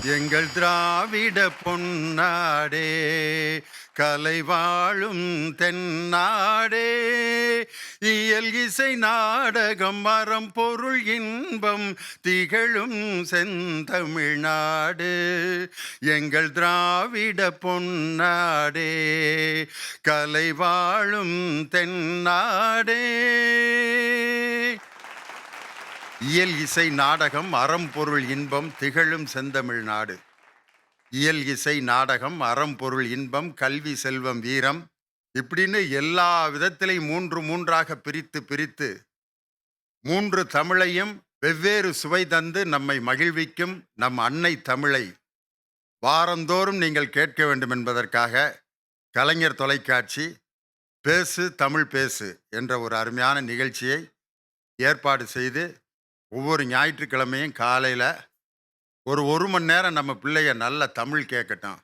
எங்கள் திராவிட பொன்னாடே, கலை வாழும் தென்னாடே, இயல் இசை நாடகம் மரம் பொருள் இன்பம் திகழும் செந்தமிழ்நாடு. எங்கள் திராவிட பொன்னாடே, கலை வாழும் தென்னாடே. இயல் இசை நாடகம் அறம்பொருள் இன்பம் திகழும் செந்தமிழ்நாடு. இயல் இசை நாடகம் அறம்பொருள் இன்பம் கல்வி செல்வம் வீரம் இப்படின்னு எல்லா விதத்திலையும் மூன்று மூன்றாக பிரித்து பிரித்து மூன்று தமிழையும் வெவ்வேறு சுவை தந்து நம்மை மகிழ்விக்கும் நம் அன்னை தமிழை வாரந்தோறும் நீங்கள் கேட்க வேண்டும் என்பதற்காக கலைஞர் தொலைக்காட்சி பேசு தமிழ் பேசு என்ற ஒரு அருமையான நிகழ்ச்சியை ஏற்பாடு செய்து ஒவ்வொரு ஞாயிற்றுக்கிழமையும் காலையில் ஒரு மணி நேரம் நம்ம பிள்ளைய நல்ல தமிழ் கேட்கட்டும்.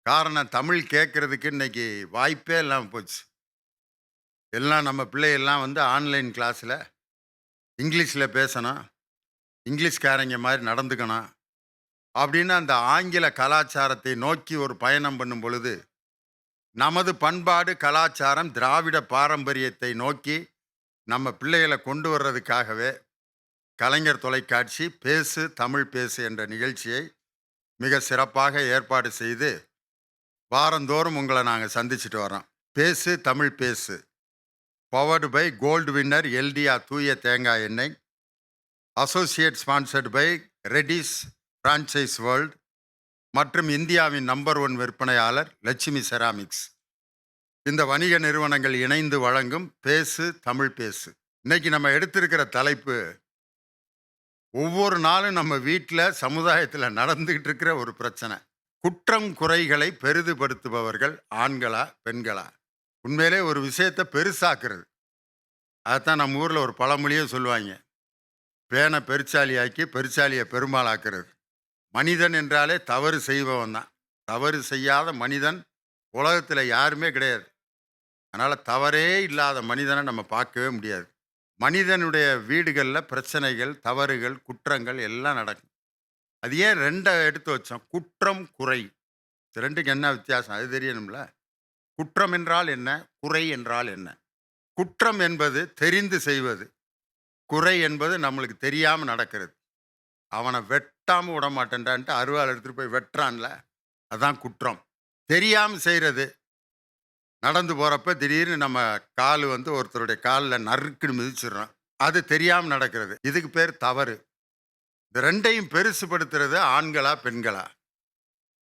காரணம், தமிழ் கேட்கறதுக்கு இன்னைக்கு வாய்ப்பே இல்லாமல் போச்சு. எல்லாம் நம்ம பிள்ளையெல்லாம் ஆன்லைன் கிளாஸில் இங்கிலீஷில் பேசணும், இங்கிலீஷ்காரங்க மாதிரி நடந்துக்கணும் அப்படின்னு அந்த ஆங்கில கலாச்சாரத்தை நோக்கி ஒரு பயணம் பண்ணும் பொழுது, நமது பண்பாடு கலாச்சாரம் திராவிட பாரம்பரியத்தை நோக்கி நம்ம பிள்ளைகளை கொண்டு வர்றதுக்காகவே கலைஞர் தொலைக்காட்சி பேசு தமிழ் பேசு என்ற நிகழ்ச்சியை மிக சிறப்பாக ஏற்பாடு செய்து வாரந்தோறும் உங்களை நாங்கள் சந்திச்சுட்டு வரோம். பேசு தமிழ் பேசு பவர்டு பை கோல்டு வின்னர் எல்டிஆ தூய தேங்காய் எண்ணெய், அசோசியேட் ஸ்பான்சர்டு பை ரெடிஸ் பிரான்ச்சைஸ் வேர்ல்ட் மற்றும் இந்தியாவின் நம்பர் 1 விற்பனையாளர் லட்சுமி செராமிக்ஸ். இந்த வணிக நிறுவனங்கள் இணைந்து வழங்கும் பேசு தமிழ் பேசு. இன்னைக்கு நம்ம எடுத்திருக்கிற தலைப்பு, ஒவ்வொரு நாளும் நம்ம வீட்டில் சமுதாயத்தில் நடந்துகிட்டு இருக்கிற ஒரு பிரச்சனை. குற்றம் குறைகளை பெரிதுபடுத்துபவர்கள் ஆண்களா பெண்களா? உண்மையிலே ஒரு விஷயத்தை பெருசாக்குறது. அதைத்தான் நம்ம ஊரில் ஒரு பழமொழியே சொல்லுவாங்க, பேனை பெருச்சாலியாக்கி பெருச்சாலியை பெருமாளாக்குறது. மனிதன் என்றாலே தவறு செய்பவன் தான். தவறு செய்யாத மனிதன் உலகத்தில் யாருமே கிடையாது. அதனால் தவறே இல்லாத மனிதனை நம்ம பார்க்கவே முடியாது. மனிதனுடைய வீடுகளில் பிரச்சனைகள், தவறுகள், குற்றங்கள் எல்லாம் நடக்கும். அது ஏன் ரெண்டை எடுத்து வச்சோம்? குற்றம் குறை, ரெண்டுக்கு என்ன வித்தியாசம் அது தெரியணும்ல. குற்றம் என்றால் என்ன, குறை என்றால் என்ன? குற்றம் என்பது தெரிந்து செய்வது, குறை என்பது நம்மளுக்கு தெரியாமல் நடக்கிறது. அவனை வெட்டாமல் விட மாட்டேன்டான்ட்டு அருவாள் எடுத்துகிட்டு போய் வெட்டுறான்ல, அதுதான் குற்றம். தெரியாமல் செய்கிறது, நடந்து போகிறப்ப திடீர்னு நம்ம கால் ஒருத்தருடைய காலில் நறுக்குன்னு மிதிச்சிடுறோம், அது தெரியாமல் நடக்கிறது. இதுக்கு பேர் தவறு. இந்த ரெண்டையும் பெருசுபடுத்துறது ஆண்களா பெண்களா?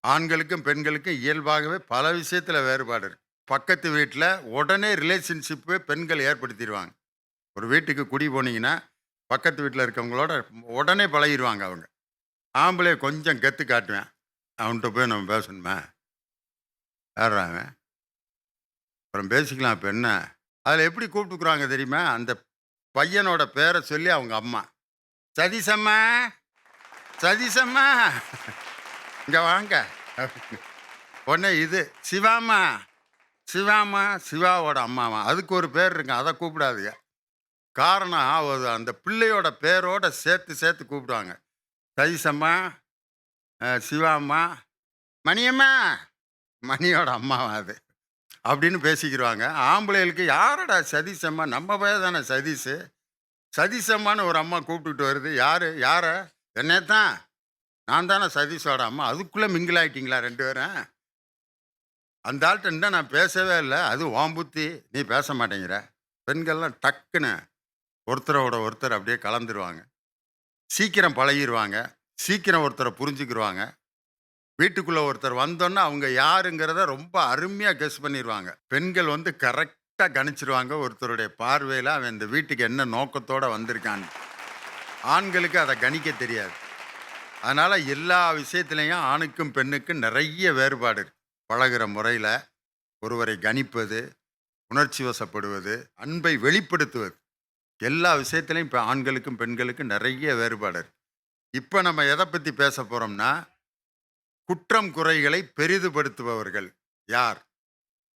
ஆண்களுக்கும் பெண்களுக்கும் இயல்பாகவே பல விஷயத்தில் வேறுபாடு இருக்கு. பக்கத்து வீட்டில் உடனே ரிலேஷன்ஷிப்பு பெண்கள் ஏற்படுத்திடுவாங்க. ஒரு வீட்டுக்கு குடி போனீங்கன்னா பக்கத்து வீட்டில் இருக்கவங்களோட உடனே பழகிடுவாங்க அவங்க. ஆம்பளை கொஞ்சம் கெத்து காட்டுவேன், அவன்கிட்ட போய் நம்ம பேசணுமே, யாராங்க அப்புறம் பேசிக்கலாம். இப்போ என்ன, அதில் எப்படி கூப்பிட்டுக்குறாங்க தெரியுமா? அந்த பையனோட பேரை சொல்லி அவங்க அம்மா, சதீசம்மா சதீசம்மா இங்கே வாங்க. உடனே இது சிவாமா சிவாமா, சிவாவோட அம்மாவா, அதுக்கு ஒரு பேர் இருக்கு, அதை கூப்பிடாதுங்க. காரணம், அந்த பிள்ளையோட பேரோட சேர்த்து சேர்த்து கூப்பிடுவாங்க. சதீசம்மா, சிவாம்மா, மணியம்மா, மணியோட அம்மாவா அது அப்படின்னு பேசிக்கிடுவாங்க. ஆம்பளைகளுக்கு யாரடா சதீசம்மா, நம்ம பையன் தானே சதீஷு, சதீசம்மான்னு ஒரு அம்மா கூப்பிட்டுட்டு வருது. யாரை? என்னைத்தான், நான் தானே சதீஷோட அம்மா. அதுக்குள்ளே மிங்கிள் ஆகிட்டீங்களா ரெண்டு பேரும்? அந்த ஆள்கிட்ட இன்னும் நான் பேசவே இல்லை, அது ஓம்புத்தி, நீ பேச மாட்டேங்கிற. பெண்கள்லாம் டக்குன்னு ஒருத்தரோட ஒருத்தர் அப்படியே கலந்துருவாங்க, சீக்கிரம் பழகிடுவாங்க, சீக்கிரம் ஒருத்தரை புரிஞ்சுக்கிடுவாங்க. வீட்டுக்குள்ளே ஒருத்தர் வந்தோன்னா அவங்க யாருங்கிறத ரொம்ப அருமையாக கெஸ் பண்ணிடுவாங்க. பெண்கள் கரெக்டாக கணிச்சிருவாங்க ஒருத்தருடைய பார்வையில் அவன் இந்த வீட்டுக்கு என்ன நோக்கத்தோடு வந்திருக்கான்னு. ஆண்களுக்கு அதை கணிக்க தெரியாது. அதனால் எல்லா விஷயத்துலேயும் ஆணுக்கும் பெண்ணுக்கும் நிறைய வேறுபாடு இருக்கு. பழகிற முறையில், ஒருவரை கணிப்பது, உணர்ச்சி வசப்படுவது, அன்பை வெளிப்படுத்துவது, எல்லா விஷயத்துலையும் இப்போ ஆண்களுக்கும் பெண்களுக்கும் நிறைய வேறுபாடு இருக்கு. இப்போ நம்ம எதை பற்றி பேச போகிறோம்னா, குற்றம் குறைகளை பெரிதுபடுத்துபவர்கள் யார்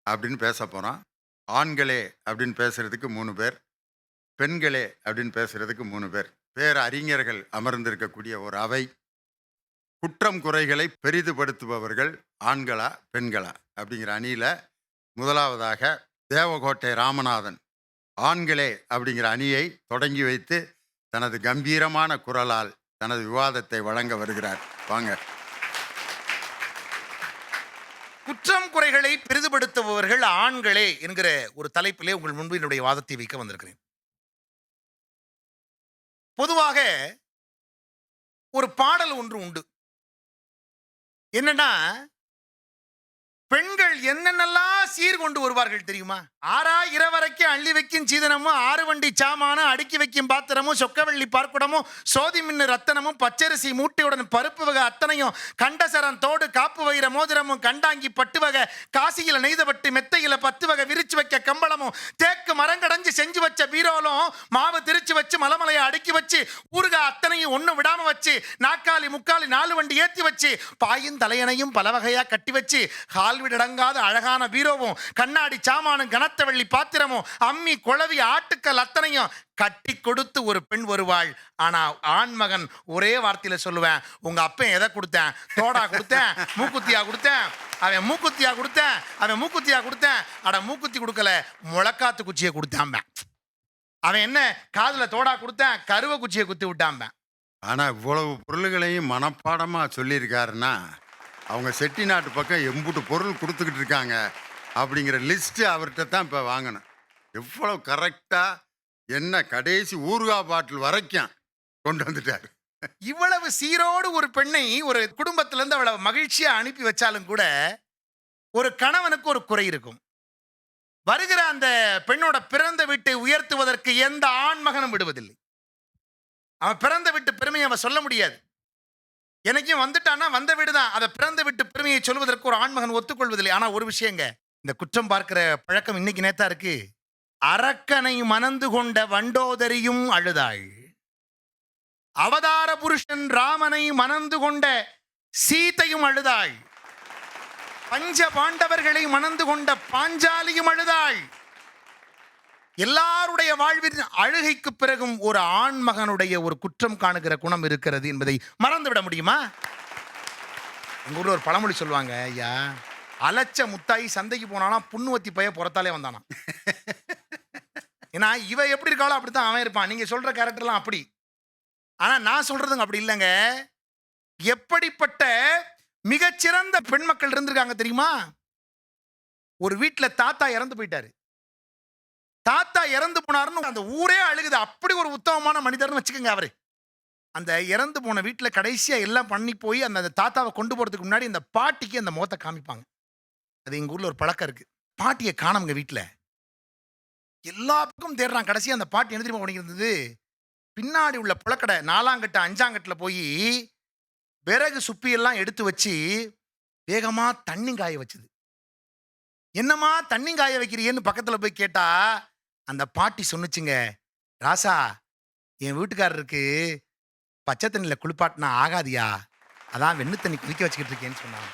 அப்படின்னு பேச போகிறோம். ஆண்களே அப்படின்னு பேசுறதுக்கு 3 பேர், பெண்களே அப்படின்னு பேசுறதுக்கு 3 பேர். பேர் அறிஞர்கள் அமர்ந்திருக்கக்கூடிய ஒரு அவை. குற்றம் குறைகளை பெரிதுபடுத்துபவர்கள் ஆண்களா பெண்களா அப்படிங்கிற அணியில் முதலாவதாக தேவகோட்டை ராமநாதன் ஆண்களே அப்படிங்கிற அணியை தொடங்கி வைத்து தனது கம்பீரமான குரலால் தனது விவாதத்தை வழங்க வருகிறார். வாங்க. குற்றம் குறைகளை பெரிதுபடுத்துபவர்கள் ஆண்களே என்கிற ஒரு தலைப்பிலே உங்கள் முன்பு என்னுடைய வாதத்தை வைக்க வந்திருக்கிறேன். பொதுவாக ஒரு பாடல் ஒன்று உண்டு. என்னன்னா, பெண்கள் என்னென்னலாம் சீர் கொண்டு வருவார்கள் தெரியுமா? ஆறா இரவரைக்கும் அள்ளி வைக்கும் சீதனமும், ஆறு வண்டி சாமானும், அடுக்கி வைக்கும் பாத்திரமும், சொக்கவள்ளி பார்க்குடமும், சோதி மின்னு ரத்தனமும், பச்சரிசி மூட்டையுடன் பருப்பு வகை அத்தனையும், கண்டசரம் தோடு காப்பு வைர மோதிரமும், கண்டாங்கி பட்டு வகை, காசியில நெய்தப்பட்டு மெத்தையில 10 வகை விரிச்சு வைக்க கம்பளமும், தேக்கு மரங்கடைஞ்சு செஞ்சு வச்ச பீரோலும், மாவு திரிச்சு வச்சு மலமலையை அடுக்கி வச்சு, ஊருகா அத்தனையும் ஒன்றும் விடாம வச்சு, நாக்காளி முக்காலி 4 வண்டி ஏற்றி வச்சு, பாயும் தலையணையும் பல வகையா கட்டி வச்சு, வீடடங்காத அழகான பீரோவும், கண்ணாடி சாமானும், கனத்தவள்ளி பாத்திரமும், அம்மி குளவி ஆட்டுக்கள் அத்தனையும் கட்டி கொடுத்து ஒரு பெண் வருவாள். ஆனா ஆண்மகன் ஒரே வார்த்தையில சொல்லுவேன், உங்க அப்பன் எதை கொடுத்தேன்? தோடா கொடுத்தேன், மூக்குத்தியா கொடுத்தேன், அவன் மூக்குத்தியா கொடுத்தேன், அவன் மூக்குத்தியா கொடுத்தேன், அட மூக்குத்தி கொடுக்கல, முளக்காத்து குச்சியை கொடுத்தாம்பேன். அவன் என்ன காதுல தோடா கொடுத்தேன், கருவ குச்சியை குத்தி விட்டாம்பேன். ஆனா இவ்வளவு பொருள்களையும் மனப்பாடமா சொல்லியிருக்காருன்னா, அவங்க செட்டிநாட்டு பக்கம் எம்புட்டு பொருள் கொடுத்துக்கிட்டு இருக்காங்க அப்படிங்கிற லிஸ்ட்டு அவர்கிட்ட தான் இப்போ வாங்கணும். எவ்வளோ கரெக்டாக என்ன கடைசி ஊறுகாய் பாட்டில் வரைக்கும் கொண்டு வந்துட்டார். இவ்வளவு சீரோடு ஒரு பெண்ணை ஒரு குடும்பத்திலேருந்து அவளை மகிழ்ச்சியா அனுப்பி வச்சாலும் கூட ஒரு கணவனுக்கு ஒரு குறை இருக்கும். வருகிற அந்த பெண்ணோட பிறந்த வீட்டை உயர்த்துவதற்கு எந்த ஆண்மகனும் விடுவதில்லை. அவன் பிறந்த வீட்டு பெருமையை அவன் சொல்ல முடியாது. எனக்கும் வந்துட்டானா வந்த வீடு தான், அதை பிறந்த வீட்டு பெருமையை சொல்வதற்கு ஒரு ஆண்மகன் ஒத்துக்கொள்வதில்லை. ஆனா ஒரு விஷயங்க, இந்த குற்றம் பார்க்கிற பழக்கம் இன்னைக்கு நேத்தா இருக்கு. அரக்கனை மணந்து கொண்ட வண்டோதரியும் அழுதாள், அவதார புருஷன் ராமனை மணந்து கொண்ட சீதையும் அழுதாள், பஞ்ச பாண்டவர்களை மணந்து கொண்ட பாஞ்சாலியும் அழுதாள். எல்லாருடைய வாழ்வின் அழுகைக்கு பிறகும் ஒரு ஆண்மகனுடைய ஒரு குற்றம் காணுகிற குணம் இருக்கிறது என்பதை மறந்துவிட முடியுமா? எங்க ஊர்ல ஒரு பழமொழி சொல்லுவாங்க, ஐயா, அலச்ச முத்தாயி சந்தைக்கு போனானா புண்ணுவத்தி பைய புறத்தாலே வந்தானா. ஏன்னா இவ எப்படி இருக்காளோ அப்படித்தான் அவன் இருப்பான். நீங்க சொல்ற கேரக்டர்லாம் அப்படி. ஆனா நான் சொல்றதுங்க அப்படி இல்லைங்க. எப்படிப்பட்ட மிகச்சிறந்த பெண் மக்கள் இருந்திருக்காங்க தெரியுமா? ஒரு வீட்டுல தாத்தா இறந்து போயிட்டாரு. தாத்தா இறந்து போனாருன்னு அந்த ஊரே அழுகுது. அப்படி ஒரு உத்தமமான மனிதர்னு வச்சுக்கோங்க. அவரு அந்த இறந்து போன வீட்டில் கடைசியா எல்லாம் பண்ணி போய் அந்த தாத்தாவை கொண்டு போறதுக்கு முன்னாடி அந்த பாட்டிக்கு அந்த முகத்தை காமிப்பாங்க. அது எங்க ஊர்ல ஒரு பழக்கம் இருக்கு. பாட்டியை காணவங்க வீட்டில் எல்லா பக்கம் தேடுறான். கடைசியா அந்த பாட்டி என்ன தெரியுமா பண்ணியிருந்தது? பின்னாடி உள்ள புழக்கடை 4ஆங்கட்டு 5ஆங்கட்டில் போய் விறகு சுப்பியெல்லாம் எடுத்து வச்சு வேகமா தண்ணி காய வச்சுது. என்னம்மா தண்ணி காய வைக்கிறீன்னு பக்கத்தில் போய் கேட்டா அந்த பாட்டி சொன்னுச்சுங்க, ராசா, என் வீட்டுக்காரருக்கு பச்சை தண்ணியில் குளிப்பாட்டினா ஆகாதியா, அதான் வெண்ணு தண்ணி குளிக்க வச்சுக்கிட்டு இருக்கேன்னு சொன்னாங்க.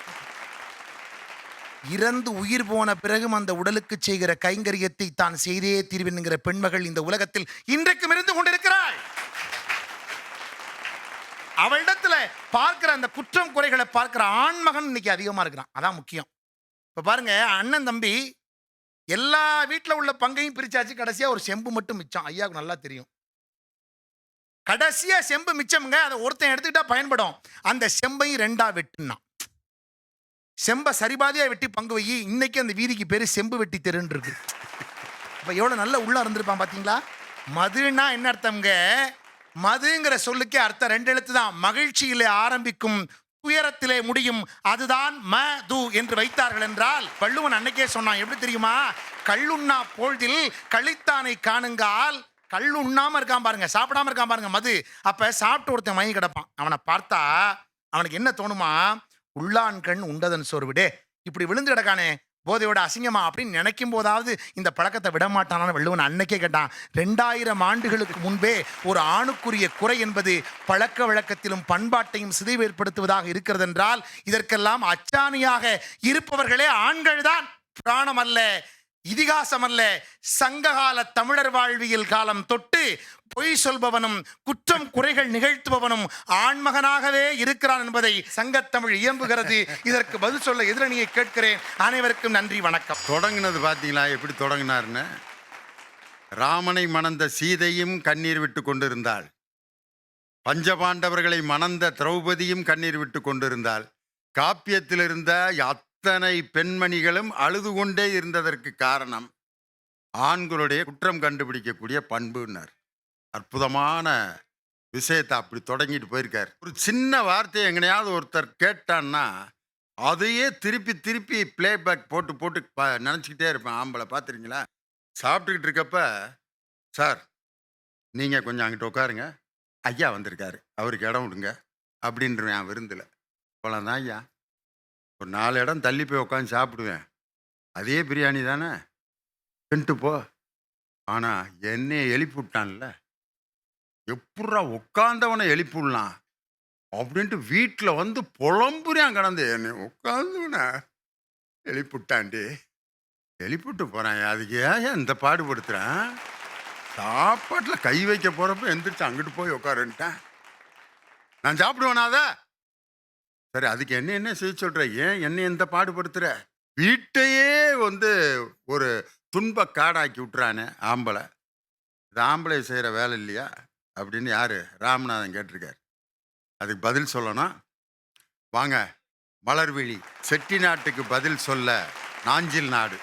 இறந்து உயிர் போன பிறகும் அந்த உடலுக்கு செய்கிற கைங்கரியத்தை தான் செய்தே தீர்வென்கிற பெண்மகள் இந்த உலகத்தில் இன்றைக்கும் இருந்து கொண்டிருக்கிறாள். அவளிடத்துல பார்க்கிற அந்த குற்றம் குறைகளை பார்க்கிற ஆண்மகன் இன்னைக்கு அதிகமா இருக்கிறான். அதான் முக்கியம். இப்ப பாருங்க, அண்ணன் தம்பி எல்லா வீட்டில் உள்ள பங்கையும் பிரிச்சாச்சு. கடைசியா ஒரு செம்பு மட்டும் மிச்சம். ஐயாவுக்கு நல்லா தெரியும். கடைசியா செம்பு மிச்சம்ங்க. அதை ஒருத்தன் எடுத்துக்கிட்டா பயன்படும். அந்த செம்பையும் 2ஆ வெட்டுனா, செம்பை சரிபாதியா வெட்டி பங்கு வை. இன்னைக்கு அந்த வீதிக்கு பேரு செம்பு வெட்டி தெருன்னு இருக்கு. அப்ப எவ்வளவு நல்ல உள்ள இருந்திருப்பான் பாத்தீங்களா? மதுன்னா என்ன அர்த்தம்ங்க? மதுங்கிற சொல்லுக்கே அர்த்தம் 2 எழுத்து தான். மகிழ்ச்சியிலே ஆரம்பிக்கும், துயரத்திலே முடியும், அதுதான் மது என்று வைத்தார்கள் என்றால், வள்ளுவன் அன்னைக்கே சொன்னான். எப்படி தெரியுமா? கள்ளுண்ணா பொழுதில் கழித்தானை காணுங்கால். கல் உண்ணாம இருக்கான் பாருங்க, சாப்பிடாம இருக்கான் பாருங்க மது. அப்ப சாப்பிட்டு ஒருத்தன் மயங்கி கிடப்பான். அவனை பார்த்தா அவனுக்கு என்ன தோணுமா? உள்ளான் கண் உண்டதன் சோர்விடே, இப்படி விழுந்து கிடக்கானே, போதையோட அசிங்கமா அப்படின்னு நினைக்கும் போதாவது இந்த பழக்கத்தை விடமாட்டானான்னு வள்ளுவன் அன்னைக்கே கேட்டான். 2000 ஆண்டுகளுக்கு முன்பே ஒரு ஆணுக்குரிய குறை என்பது பழக்க வழக்கத்திலும் பண்பாட்டையும் சிதைவு ஏற்படுத்துவதாக இருக்கிறது என்றால், இதற்கெல்லாம் அச்சாணியாக இருப்பவர்களே ஆண்கள் தான், புராணம் அல்ல. இதிகாசம் அல்ல, சங்ககால தமிழர் வாழ்வியல் காலம் தொட்டு பொய் சொல்பவனும் குற்றம் குறைகள் நிகழ்த்துபவனும் ஆண்மகனாகவே இருக்கிறான் என்பதை சங்கத்தமிழ் இயம்புகிறது. இதற்கு பதில் சொல்ல எதிரணியை கேட்கிறேன். அனைவருக்கும் நன்றி, வணக்கம். தொடங்கினது பார்த்தீங்களா எப்படி தொடங்கினார்னு? ராமனை மணந்த சீதையும் கண்ணீர் விட்டு கொண்டிருந்தாள். பஞ்சபாண்டவர்களை மணந்த திரௌபதியும் கண்ணீர் விட்டு கொண்டிருந்தாள். காப்பியத்தில் இருந்த அத்தனை பெண்மணிகளும் அழுது கொண்டே இருந்ததற்கு காரணம் ஆண்களுடைய குற்றம் கண்டுபிடிக்கக்கூடிய பண்புன்னார். அற்புதமான விஷயத்தை அப்படி தொடங்கிட்டு போயிருக்கார். ஒரு சின்ன வார்த்தையை எங்கனையாவது ஒருத்தர் கேட்டான்னா அதையே திருப்பி திருப்பி பிளேபேக் போட்டு போட்டு நினச்சிக்கிட்டே இருப்பேன். ஆம்பளை பார்த்துருங்களா? சாப்பிட்டுக்கிட்டு இருக்கப்ப, சார் நீங்கள் கொஞ்சம் அங்கிட்டு உட்காருங்க, ஐயா வந்திருக்காரு, அவருக்கு இடம் விடுங்க அப்படின்றேன். என் விருந்தில் அவ்வளோதான் ஐயா. ஒரு 4 இடம் தள்ளி போய் உட்காந்து சாப்பிடுவேன். அதே பிரியாணி தானே, தின்ட்டு போ. ஆனால் என்னையை எழுப்பி விட்டான்ல, எப்பட்றா உட்காந்தவனை எழுப்பி விடலாம் அப்படின்ட்டு வீட்டில் வந்து புலம்புறான் கடந்து. என்னை உட்காந்தவனை எழுப்பி விட்டான்டி, எழுப்பிவிட்டு போகிறேன். அதுக்கு ஏன் இந்த பாடுபடுத்துகிறேன்? சாப்பாட்டில் கை வைக்க போகிறப்ப எந்திரிச்சு அங்கிட்டு போய் உட்காருன்ட்டேன். நான் சாப்பிடுவேனாத? சரி, அதுக்கு என்ன செய்ய சொல்கிற? ஏன் என்னை எந்த பாடுபடுத்துகிற? வீட்டையே வந்து ஒரு துன்ப காடாக்கி விட்டுறானே ஆம்பளை. இது ஆம்பளை செய்கிற வேலை இல்லையா அப்படின்னு யார்? ராமநாதன் கேட்டிருக்கார். அதுக்கு பதில் சொல்லணும். வாங்க, மலர்விழி செட்டி நாட்டுக்கு பதில் சொல்ல நாஞ்சில் நாடு.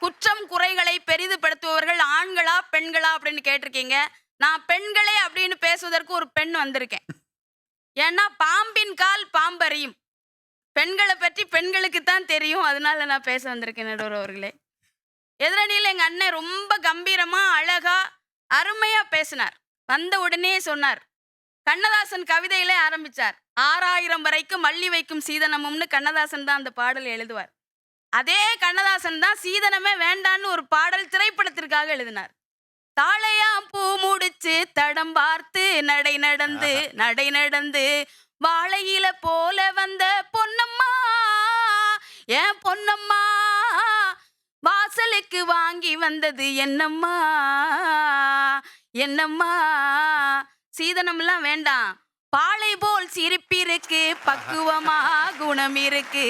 குற்றம் குறைகளை பெரிதுபடுத்துபவர்கள் ஆண்களா பெண்களா அப்படின்னு கேட்டிருக்கீங்க. நான் பெண்களே அப்படின்னு பேசுவதற்கு ஒரு பெண் வந்திருக்கேன். ஏன்னா பாம்பின் கால் பாம்பறியும். பெண்களை பற்றி பெண்களுக்கு தான் தெரியும். அதனால நான் பேச வந்திருக்கேன். நடுவர் அவர்களே, எதிரணியில் எங்க அண்ணன் ரொம்ப கம்பீரமா அழகா அருமையா பேசினார். வந்த உடனே சொன்னார், கண்ணதாசன் கவிதையிலே ஆரம்பிச்சார். 6000 வரைக்கும் அள்ளி வைக்கும் சீதனமும்னு கண்ணதாசன் தான் அந்த பாடல் எழுதுவார். அதே கண்ணதாசன் தான் சீதனமே வேண்டான்னு ஒரு பாடல் திரைப்படத்திற்காக எழுதினார். தாளையாம் பூ முடிச்சு தடம் பார்த்து நடை நடந்து வாழையில போல வந்த பொன்னம்மா, ஏன் பொன்னம்மா, வாசலுக்கு வாங்கி வந்தது என்னம்மா என்னம்மா. சீதனம்லாம் வேண்டாம், பாலை போல் சிரிப்பிருக்கு, பக்குவமா குணம் இருக்கு,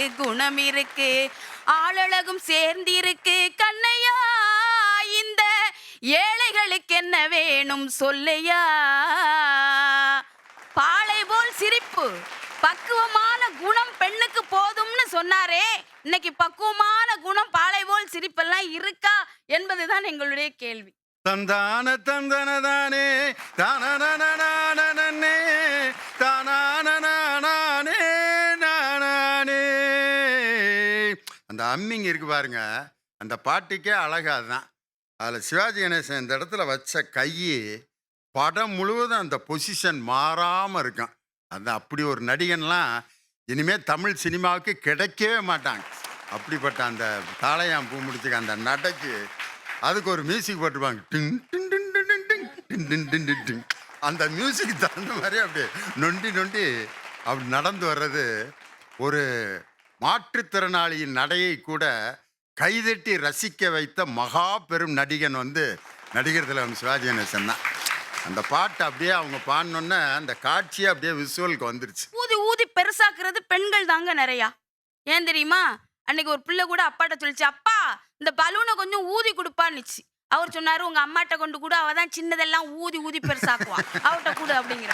ஆளழகும் சேர்ந்திருக்கு கண்ணையா, இந்த ஏழைகளுக்கு என்ன வேணும் சொல்லையா. பாலை போல் சிரிப்பு, பக்குவமான குணம் பெண்ணுக்கு போதும்னு சொன்னாரே, இன்னைக்கு பக்குவமான குணம் பாலை போல் சிரிப்பெல்லாம் இருக்கா என்பதுதான் எங்களுடைய கேள்வி. தந்தான தந்தனதானே தானே தானே நானே. அந்த அம்மிங்க இருக்கு பாருங்க, அந்த பாட்டுக்கே அழகாதான். அதில் சிவாஜி கணேசன் இந்த இடத்துல வச்ச கையை படம் முழுவதும் அந்த பொசிஷன் மாறாமல் இருக்கும். அந்த அப்படி ஒரு நடிகன்லாம் இனிமேல் தமிழ் சினிமாவுக்கு கிடைக்கவே மாட்டாங்க. அப்படிப்பட்ட அந்த தாளையாம் பூ முடிச்சுக்க அந்த நடைக்கு அதுக்கு ஒரு மியூசிக் போட்டுருப்பாங்க. டிங் டிங் டிங் டிங் டிங் டிங் டிங் டிங் டிங் டிங் டிங். அந்த மியூசிக் தகுந்த மாதிரி அப்படியே நொண்டி அப்படி நடந்து வர்றது. ஒரு மாற்றுத்திறனாளியின் நடையை கூட கைதட்டி ரசிக்க வைத்த மகா பெரும் நடிகன் வந்து நடிகர் திலகம் சிவாஜி கணேசன் தான். அந்த பாட்டு அப்படியே அவங்க பாடினோன்னே அந்த காட்சியே அப்படியே விசுவலுக்கு வந்துருச்சு. ஊதி பெருசாக்குறது பெண்கள் தாங்க நிறையா. ஏன் தெரியுமா? அன்னைக்கு ஒரு பிள்ளை கூட அப்பாட்ட சொல்லிச்சு, அப்பா இந்த பலூனை கொஞ்சம் ஊதி கொடுப்பான்னுச்சு. அவர் சொன்னாரு, உங்க அம்மாட்ட கொண்டு கூட, அவ தான் சின்னதெல்லாம் ஊதி பெருசாக்குவான், அவட்ட கூட அப்படிங்கிற.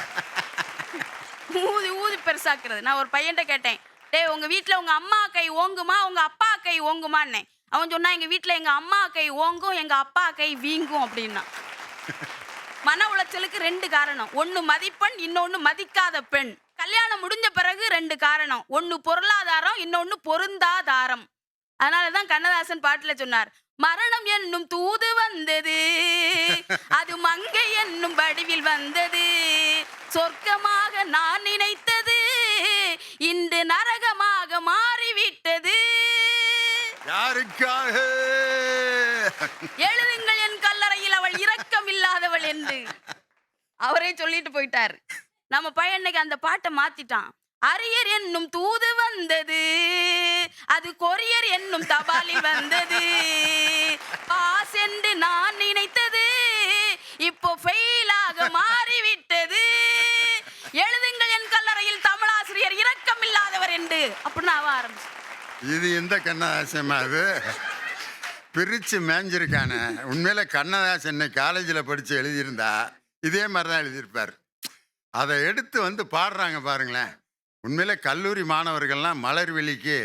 ஊதி பெருசாக்குறது. நான் ஒரு பையன்ட்ட கேட்டேன், டேய் உங்க வீட்டுல உங்க அம்மா கை ஓங்குமா உங்க அப்பா கை ஓங்குமான்னு. அவன் சொன்னா, எங்க வீட்டுல எங்க அம்மா கை ஓங்கும், எங்க அப்பா கை வீங்கும் அப்படின்னா. மன உளைச்சலுக்கு 2 காரணம். 1 மதிப்பெண், இன்னொன்னு மதிக்காத பெண். கல்யாணம் முடிஞ்ச பிறகு 2 காரணம். 1 பொருளாதாரம், இன்னொன்னு பொருந்தாதாரம். அதனாலதான் கண்ணதாசன் பாட்டுல சொன்னார், மரணம் என்னும் தூது வந்தது, அது மங்கை என்னும் வடிவில் வந்தது, சொர்க்கமாக நான் நினைத்தது இன்று நரகமாக மாறிவிட்டது. யாருக்காக? எழுதுங்கள் என் கல்லறையில் அவள் இரக்கம் இல்லாதவள் என்று அவரே சொல்லிட்டு போயிட்டாரு. நம்ம பையன் இன்னைக்கு அந்த பாட்டை மாத்திட்டான். அரியர் என்னும் தூது வந்தது, அது கொரியர் என்னும் தபாலில் வந்தது. பாஸ் என்று நான் நினைத்தது இப்போ ஃபெயிலாக மாறிவிட்டது. எழுதுங்கள் என் கல்லறையில் தமிழாசிரியர் இரக்கமில்லாதவர் என்று அப்படின்னு அவ ஆரம்பிச்சு. இது எந்த கண்ணதாசமா அது? பிரிச்சு மேஞ்சிருக்கானே. உண்மையில கண்ணதாசன் காலேஜில் படித்து எழுதியிருந்தா இதே மாதிரி தான் எழுதியிருப்பார். அதை எடுத்து வந்து பாடுறாங்க பாருங்களேன். உண்மையில கல்லூரி மாணவர்கள்லாம் மலர்விழிக்கு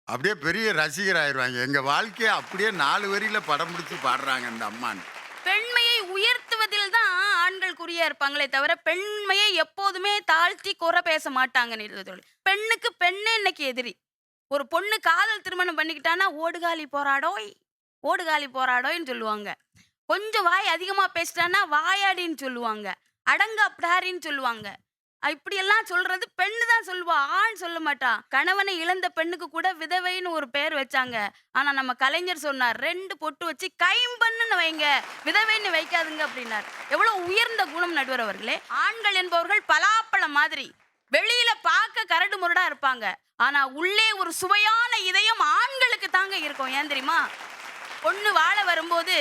அப்படியே பெரிய ரசிகர் ஆயிடுவாங்க. எங்கள் வாழ்க்கையை அப்படியே 4 வரியில் படம் பிடிச்சி பாடுறாங்க இந்த அம்மான்னு. பெண்மையை உயர்த்துவதில் தான் ஆண்கள் குறியா இருப்பாங்களே தவிர பெண்மையை எப்போதுமே தாழ்த்தி குறை பேச மாட்டாங்க. பெண்ணுக்கு பெண்ணே இன்னைக்கு எதிரி. ஒரு பொண்ணு காதல் திருமணம் பண்ணிக்கிட்டான்னா ஓடுகாலி போராடோய், ஓடுகாலி போராடோய்ன்னு சொல்லுவாங்க. கொஞ்சம் வாய் அதிகமா பேசிட்டான்னா வாயாடின்னு சொல்லுவாங்க, அடங்க அப்படாரின்னு சொல்லுவாங்க. இப்படியெல்லாம் சொல்றது பெண்ணு தான் சொல்லுவா, ஆண் சொல்ல மாட்டா. கணவனை இழந்த பெண்ணுக்கு கூட விதவைன்னு ஒரு பேர் வச்சாங்க. ஆனா நம்ம கலைஞர் சொன்னார், 2 பொட்டு வச்சு கைம்பண்ணுன்னு வைங்க, விதவைன்னு வைக்காதுங்க அப்படின்னார். எவ்வளவு உயர்ந்த குணம் நடுவர் அவர்களே. ஆண்கள் என்பவர்கள் பலாப்பழம் மாதிரி வெளியில பார்க்க கரடு முரடா இருப்பாங்க, ஆனா உள்ளே ஒரு சுவையான இதயம் ஆண்களுக்கு தாங்க இருக்கும். ஏன் தெரியுமா? பொண்ணு வாழ வரும்போது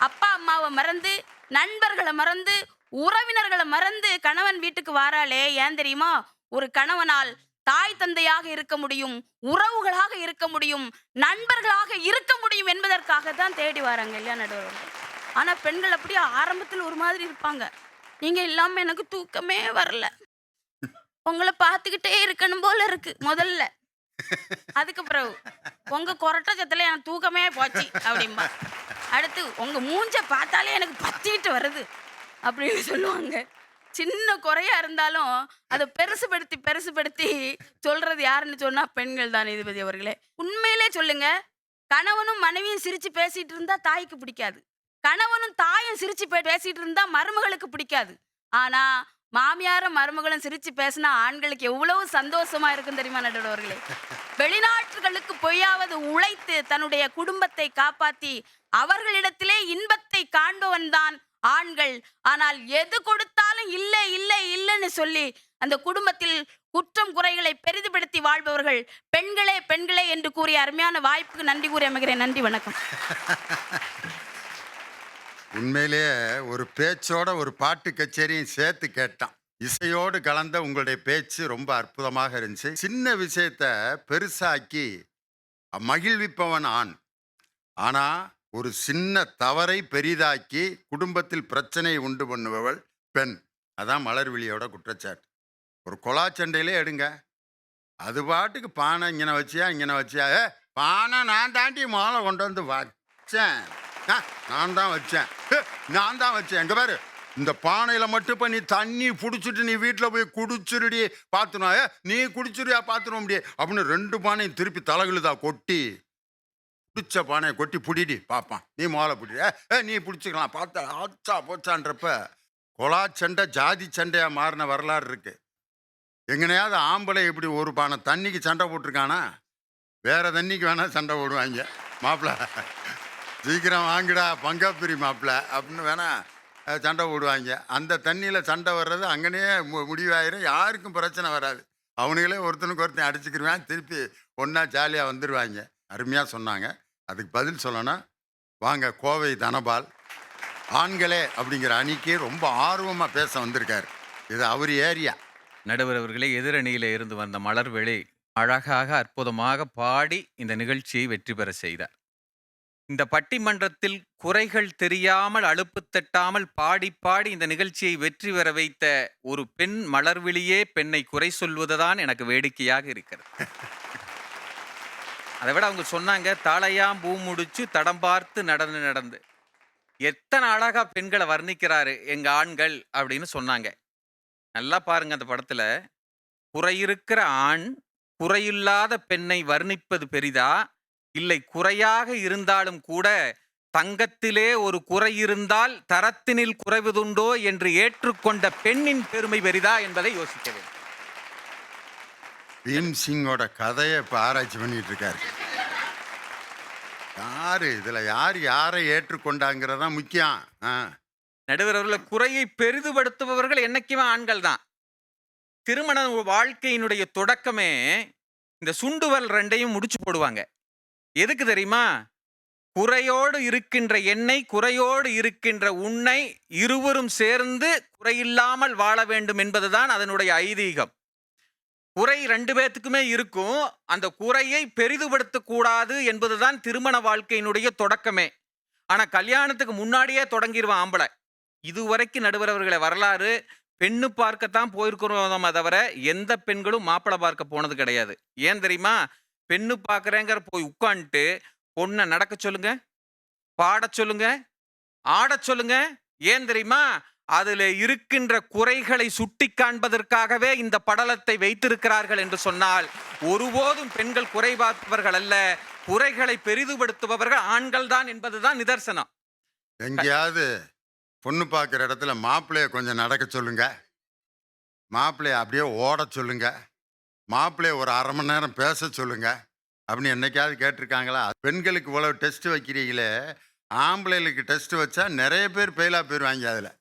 அப்பா அம்மாவை மறந்து, நண்பர்களை மறந்து, உறவினர்களை மறந்து கணவன் வீட்டுக்கு வாராளே, ஏன் தெரியுமா? ஒரு கணவனால் தாய் தந்தையாக இருக்க முடியும், உறவுகளாக இருக்க முடியும், நண்பர்களாக இருக்க முடியும் என்பதற்காக தான் தேடி வராங்க இல்லையா நடுவர்கள். ஆனா பெண்கள் அப்படியே ஆரம்பத்தில் ஒரு மாதிரி இருப்பாங்க. நீங்க இல்லாம எனக்கு தூக்கமே வரல, உங்களை பார்த்துக்கிட்டே இருக்கணும் போல இருக்கு முதல்ல. அதுக்கு பிறகு உங்க கொரட்ட சத்துல எனக்கு தூக்கமே போச்சு அப்படிம்பா. அடுத்து உங்க மூஞ்ச பார்த்தாலே எனக்கு பத்திட்டு வருது அப்படின்னு சொல்லுவாங்க. சின்ன குறையா இருந்தாலும் அதை பெருசுபடுத்தி சொல்றது யாருன்னு சொன்னா பெண்கள் தான் நீதிபதி அவர்களே. உண்மையிலே சொல்லுங்க, கணவனும் மனைவியும் சிரிச்சு பேசிட்டு இருந்தா தாய்க்கு பிடிக்காது, கணவனும் தாயும் சிரிச்சு பேசிட்டு இருந்தா மருமகளுக்கு பிடிக்காது. ஆனா மாமியாரும் மருமகளும் சிரிச்சு பேசினா ஆண்களுக்கு எவ்வளவு சந்தோஷமா இருக்கும் தெரியுமா நடுவர்களே. வெளிநாட்டுகளுக்கு பொய்யாவது உழைத்து தன்னுடைய குடும்பத்தை காப்பாத்தி அவர்களிடத்திலே இன்பத்தை காண்பவன் தான் ஆண்கள். ஆனால் எது கொடுத்தாலும் இல்லை இல்லை இல்லைன்னு சொல்லி அந்த குடும்பத்தில் குற்றம் குறைகளை பெரிதுபடுத்தி வாழ்பவர்கள் பெண்களே பெண்களே என்று கூறிய அருமையான வாய்ப்புக்கு நன்றி கூறி அமைகிறேன். நன்றி, வணக்கம். உண்மையிலேயே ஒரு பேச்சோட ஒரு பாட்டு கச்சேரியும் சேர்த்து கேட்டான். இசையோடு கலந்த உங்களுடைய பேச்சு ரொம்ப அற்புதமாக இருந்துச்சு. சின்ன விஷயத்த பெருசாக்கி மகிழ்விப்பவன் ஆண், ஆனா ஒரு சின்ன தவறை பெரிதாக்கி குடும்பத்தில் பிரச்சனையை உண்டு பண்ணுபவள் பெண். அதான் மலர்விழியோட குற்றச்சாட்டு. ஒரு கொலாச்சண்டையிலே எடுங்க, அது பாட்டுக்கு பானை இங்கே வச்சியா, பானை நான் தாண்டி மாலை கொண்டு வந்து வச்சேன், நான் தான் வச்சேன். எங்க பாரு, இந்த பானையில் மட்டும் பண்ணி தண்ணி பிடிச்சிட்டு நீ வீட்டில் போய் குடிச்சிருடி பார்த்துனா, நீ குடிச்சிருயா பார்த்துருவோம் முடியே அப்படின்னு 2 பானையும் திருப்பி தலைகளுதா கொட்டி, பிடிச்ச பானையை கொட்டி பிடிடி பார்ப்பான், நீ மாலை பிடி, நீ பிடிச்சிக்கலாம் பார்த்தா ஆச்சா போச்சான்றப்ப கொலாச்சண்டை ஜாதி சண்டையாக மாறின வரலாறு இருக்கு. எங்கனையாவது ஆம்பளை இப்படி ஒரு பானை தண்ணிக்கு சண்டை போட்டிருக்கானா? வேற தண்ணிக்கு வேணா சண்டை போடுவாங்க. மாப்பிள்ள சீக்கிரம் வாங்கிடா பங்காப்பிரி மாப்பிள்ள அப்படின்னு வேணா சண்டை போடுவாங்க. அந்த தண்ணியில் சண்டை வர்றது அங்கனே முடிவாயிரும், யாருக்கும் பிரச்சனை வராது. அவனுங்களே ஒருத்தனுக்கு ஒருத்தன் அடிச்சுக்கிருவான், திருப்பி ஒன்றா ஜாலியாக வந்துடுவாங்க. அருமையாக சொன்னாங்க. அதுக்கு பதில் சொல்லணும். வாங்க, கோவை தனபால் ஆண்களே அப்படிங்கிற அணிக்கு ரொம்ப ஆர்வமாக பேச வந்திருக்காரு. இது அவர் ஏரியா. நடுவர் அவர்களே, எதிரணியில இருந்து வந்த மலர்விழி அழகாக அற்புதமாக பாடி இந்த நிகழ்ச்சியை வெற்றி பெற செய்தார். இந்த பட்டிமன்றத்தில் குறைகள் தெரியாமல் அலுப்பு தட்டாமல் பாடி பாடி இந்த நிகழ்ச்சியை வெற்றி பெற வைத்த ஒரு பெண் மலர்விழியே பெண்ணை குறை சொல்வதுதான் எனக்கு வேடிக்கையாக இருக்கிறது. அதை விட அவங்க சொன்னாங்க, தாளையாம் பூ முடிச்சு தடம் பார்த்து நடந்து எத்தனை அழகா பெண்களை வர்ணிக்கிறாரு எங்க ஆண்கள் அப்படின்னு சொன்னாங்க. நல்லா பாருங்க, அந்த படத்துல குறையிருக்கிற ஆண் குறையில்லாத பெண்ணை வர்ணிப்பது பெரிதா, இல்லை குறையாக இருந்தாலும் கூட தங்கத்திலே ஒரு குறை இருந்தால் தரத்தினில் குறைவதுண்டோ என்று ஏற்றுக்கொண்ட பெண்ணின் பெருமை பெரிதா என்பதை யோசிக்க வேண்டும். பீம் சிங்கோட கதையை இப்போ ஆராய்ச்சி பண்ணிட்டு இருக்காரு. யாரை ஏற்றுக்கொண்டாங்கிறதா முக்கியம். நடுவர் அவர்கள், குறையை பெரிதுபடுத்துபவர்கள் என்னைக்குமே ஆண்கள் தான். திருமண வாழ்க்கையினுடைய தொடக்கமே இந்த சுண்டுவல் ரெண்டையும் முடிச்சு போடுவாங்க. எதுக்கு தெரியுமா? குறையோடு இருக்கின்ற என்னை, குறையோடு இருக்கின்ற உன்னை இருவரும் சேர்ந்து குறையில்லாமல் வாழ வேண்டும் என்பதுதான் அதனுடைய ஐதீகம். குறை 2 பேத்துக்குமே இருக்கும். அந்த குறையை பெரிதுபடுத்தக் கூடாது என்பதுதான் திருமண வாழ்க்கையினுடைய தொடக்கமே. ஆனா கல்யாணத்துக்கு முன்னாடியே தொடங்கிடுவான் ஆம்பளை. இதுவரைக்கும் நடுவர் அவர்களே வரலாறு பெண்ணு பார்க்கத்தான் போயிருக்கிறோம் தவிர எந்த பெண்களும் மாப்பிள்ளை பார்க்க போனது கிடையாது. ஏன் தெரியுமா? பெண்ணு பார்க்குறேங்கிற போய் உட்காந்துட்டு பொண்ணை நடக்க சொல்லுங்க, பாடச் சொல்லுங்க, ஆடச் சொல்லுங்க. ஏன் தெரியுமா? அதுல இருக்கின்ற குறைகளை சுட்டி காண்பதற்காகவே இந்த படலத்தை வைத்திருக்கிறார்கள் என்று சொன்னால் ஒருபோதும் பெண்கள் குறை பார்ப்பவர்கள் அல்ல, குறைகளை பெரிதுபடுத்துபவர்கள் ஆண்கள் தான் என்பதுதான் நிதர்சனம். எங்கேயாவது பொண்ணு பார்க்குற இடத்துல மாப்பிள்ளைய கொஞ்சம் நடக்க சொல்லுங்க, மாப்பிள்ளைய அப்படியே ஓட சொல்லுங்க, மாப்பிள்ளைய ஒரு 1/2 மணி நேரம் பேச சொல்லுங்க அப்படின்னு என்னைக்காவது கேட்டிருக்காங்களா? பெண்களுக்கு இவ்வளவு டெஸ்ட் வைக்கிறீங்களே, ஆம்பளைகளுக்கு டெஸ்ட் வச்சா நிறைய பேர் ஃபெயிலாக போயிடுவாங்க அதில்.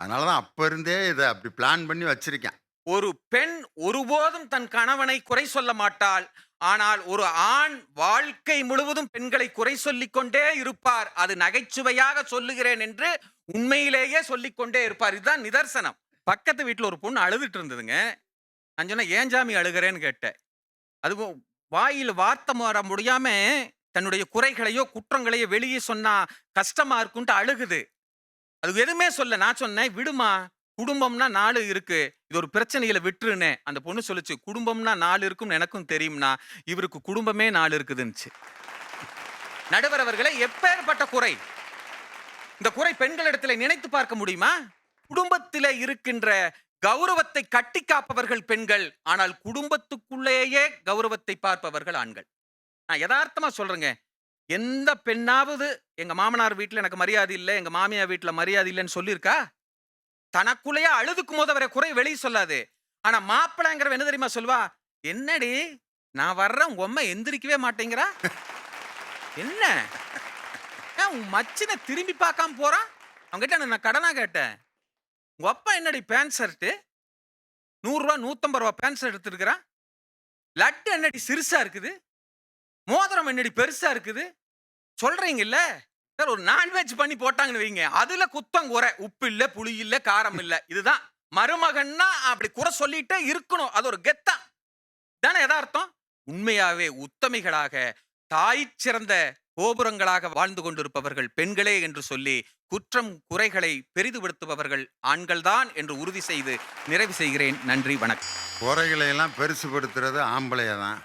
அதனால தான் அப்போ இருந்தே இதை அப்படி பிளான் பண்ணி வச்சிருக்கேன். ஒரு பெண் ஒருபோதும் தன் கணவனை குறை சொல்ல மாட்டாள். ஆனால் ஒரு ஆண் வாழ்க்கை முழுவதும் பெண்களை குறை சொல்லிக் கொண்டே இருப்பார். அது நகைச்சுவையாக சொல்லுகிறேன் என்று உண்மையிலேயே சொல்லிக் கொண்டே இருப்பார். இதுதான் நிதர்சனம். பக்கத்து வீட்டில் ஒரு பொண்ணு அழுதுட்டு இருந்ததுங்க. நான் சொன்னேன், ஏன் ஜாமி அழுகிறேன்னு கேட்டேன். அதுவும் வாயில் வார்த்தை மாற முடியாம தன்னுடைய குறைகளையோ குற்றங்களையோ வெளியே சொன்னா கஷ்டமா இருக்குன்ட்டு அழுகுது. அது எதுவுமே சொல்ல. நான் சொன்னேன், விடுமா, குடும்பம்னா 4 இருக்கு, இது ஒரு பிரச்சனையில விட்டுருன்னு. அந்த பொண்ணு சொல்லுச்சு, குடும்பம்னா 4 இருக்கும்னு எனக்கும் தெரியும்னா, இவருக்கு குடும்பமே 4 இருக்குதுன்னுச்சு. நடுவர் அவர்களே, எப்பேற்பட்ட குறை! இந்த குறை பெண்களிடத்தில் நினைத்து பார்க்க முடியுமா? குடும்பத்திலே இருக்கின்ற கௌரவத்தை கட்டி காப்பவர்கள் பெண்கள், ஆனால் குடும்பத்துக்குள்ளேயே கௌரவத்தை பார்ப்பவர்கள் ஆண்கள். நான் யதார்த்தமா சொல்றேங்க, எந்த பெண்ணாவது எங்க மாமனார் வீட்டுல எனக்கு மரியாதை இல்லை, எங்க மாமியார் வீட்டுல மரியாதை இல்லைன்னு சொல்லியிருக்கா? தனக்குள்ளேயே அழுதுக்கும் போது அவரை குறை வெளியே சொல்லாது. ஆனா மாப்பிள்ளைங்கிறவ என்ன தெரியுமா சொல்வா? என்னடி நான் வர்றேன், உங்க அம்மா எந்திரிக்கவே மாட்டேங்கிறா, என்ன உன் மச்சினை திரும்பி பார்க்காம போறான்? அவங்ககிட்ட நான் கடனா கேட்டேன், உங்க அப்பா என்னடி பேண்ட் ஷர்ட்டு 100 ரூபா 150 ரூபா பேண்ட் ஷர்ட் எடுத்துருக்கிறான், லட்டு என்னடி சிறுசா இருக்குது, மோதிரம் என்னடி பெருசா இருக்குது சொல்றீங்கல்ல சார். ஒரு நான்வெஜ் பண்ணி போட்டாங்கன்னு வைங்க, அதுல குத்தம் குறை, உப்பு இல்ல, புளி இல்ல, காரம் இல்ல. இதுதான் மருமகன்னா அப்படி குறை சொல்லிட்டே இருக்கணும். அது ஒரு கெத்தா தானே யதார்த்தம். உண்மையாவே உத்தமிகளாக தாய் சிறந்த கோபுரங்களாக வாழ்ந்து கொண்டிருப்பவர்கள் பெண்களே என்று சொல்லி குற்றம் குறைகளை பெரிதுபடுத்துபவர்கள் ஆண்கள்தான் என்று உறுதி செய்து நிறைவு செய்கிறேன். நன்றி, வணக்கம். குறைகளை எல்லாம் பெருசுபடுத்துறது ஆம்பளைய தான்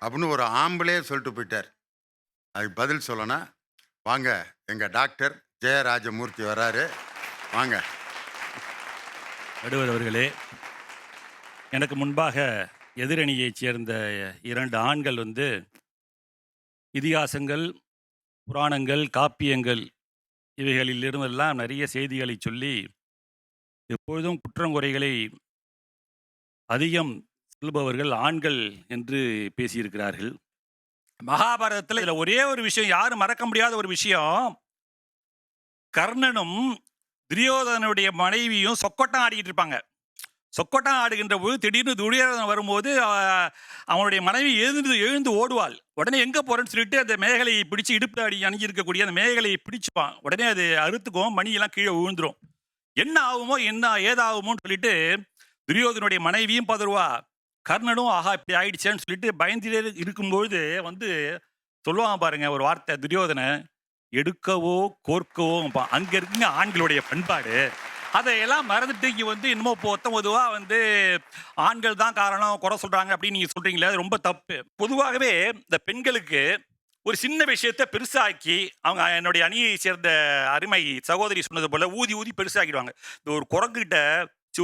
அப்படின்னு ஒரு ஆம்பளையே சொல்லிட்டு போயிட்டார். அதுக்கு பதில் சொல்லணும். வாங்க, எங்கள் டாக்டர் ஜெயராஜமூர்த்தி வராரு, வாங்க. நடுவர் அவர்களே, எனக்கு முன்பாக எதிரணியைச் சேர்ந்த 2 ஆண்கள் இதிகாசங்கள், புராணங்கள், காப்பியங்கள் இவைகளிலிருந்தெல்லாம் நிறைய செய்திகளை சொல்லி எப்பொழுதும் குற்றங்குறைகளை அதிகம் சொல்பவர்கள் ஆண்கள் என்று பேசியிருக்கிறார்கள். மகாபாரதத்தில் இதில் ஒரே ஒரு விஷயம், யாரும் மறக்க முடியாத ஒரு விஷயம், கர்ணனும் துரியோதனுடைய மனைவியும் சொக்கோட்டம் ஆடிக்கிட்டு இருப்பாங்க. சொக்கோட்டம் ஆடுகின்ற போது திடீர்னு துரியோதனன் வரும்போது அவனுடைய மனைவி எழுந்து ஓடுவாள். உடனே எங்கே போறேன்னு சொல்லிட்டு அந்த மேகலையை பிடிச்சி, இடுப்பு அடி அணிஞ்சிருக்கக்கூடிய அந்த மேகலையை பிடிச்சுப்பான். உடனே அது அறுத்துக்கும், மணியெல்லாம் கீழே விழுந்துரும். என்ன ஆகுமோ என்ன ஏதாகுமோன்னு சொல்லிட்டு துரியோதனுடைய மனைவியும் பதறுவா, கர்ணனும் ஆஹா இப்படி ஆயிடுச்சேன்னு சொல்லிட்டு பயந்துட்டே இருக்கும்போது சொல்லுவாங்க பாருங்க ஒரு வார்த்தை, துரியோதனை எடுக்கவோ கோர்க்கவோ. அங்க இருக்குங்க ஆண்களுடைய பண்பாடு. அதையெல்லாம் மறந்துட்டு இங்கே என்னமோ பொதுவாக ஆண்கள் தான் காரணம், குறை சொல்றாங்க அப்படின்னு நீங்க சொல்றீங்களே, அது ரொம்ப தப்பு. பொதுவாகவே இந்த பெண்களுக்கு ஒரு சின்ன விஷயத்த பெருசாக்கி, அவங்க என்னுடைய அணியை சேர்ந்த அருமை சகோதரி சொன்னது போல ஊதி ஊதி பெருசாக்கிடுவாங்க. இந்த ஒரு குரங்குகிட்ட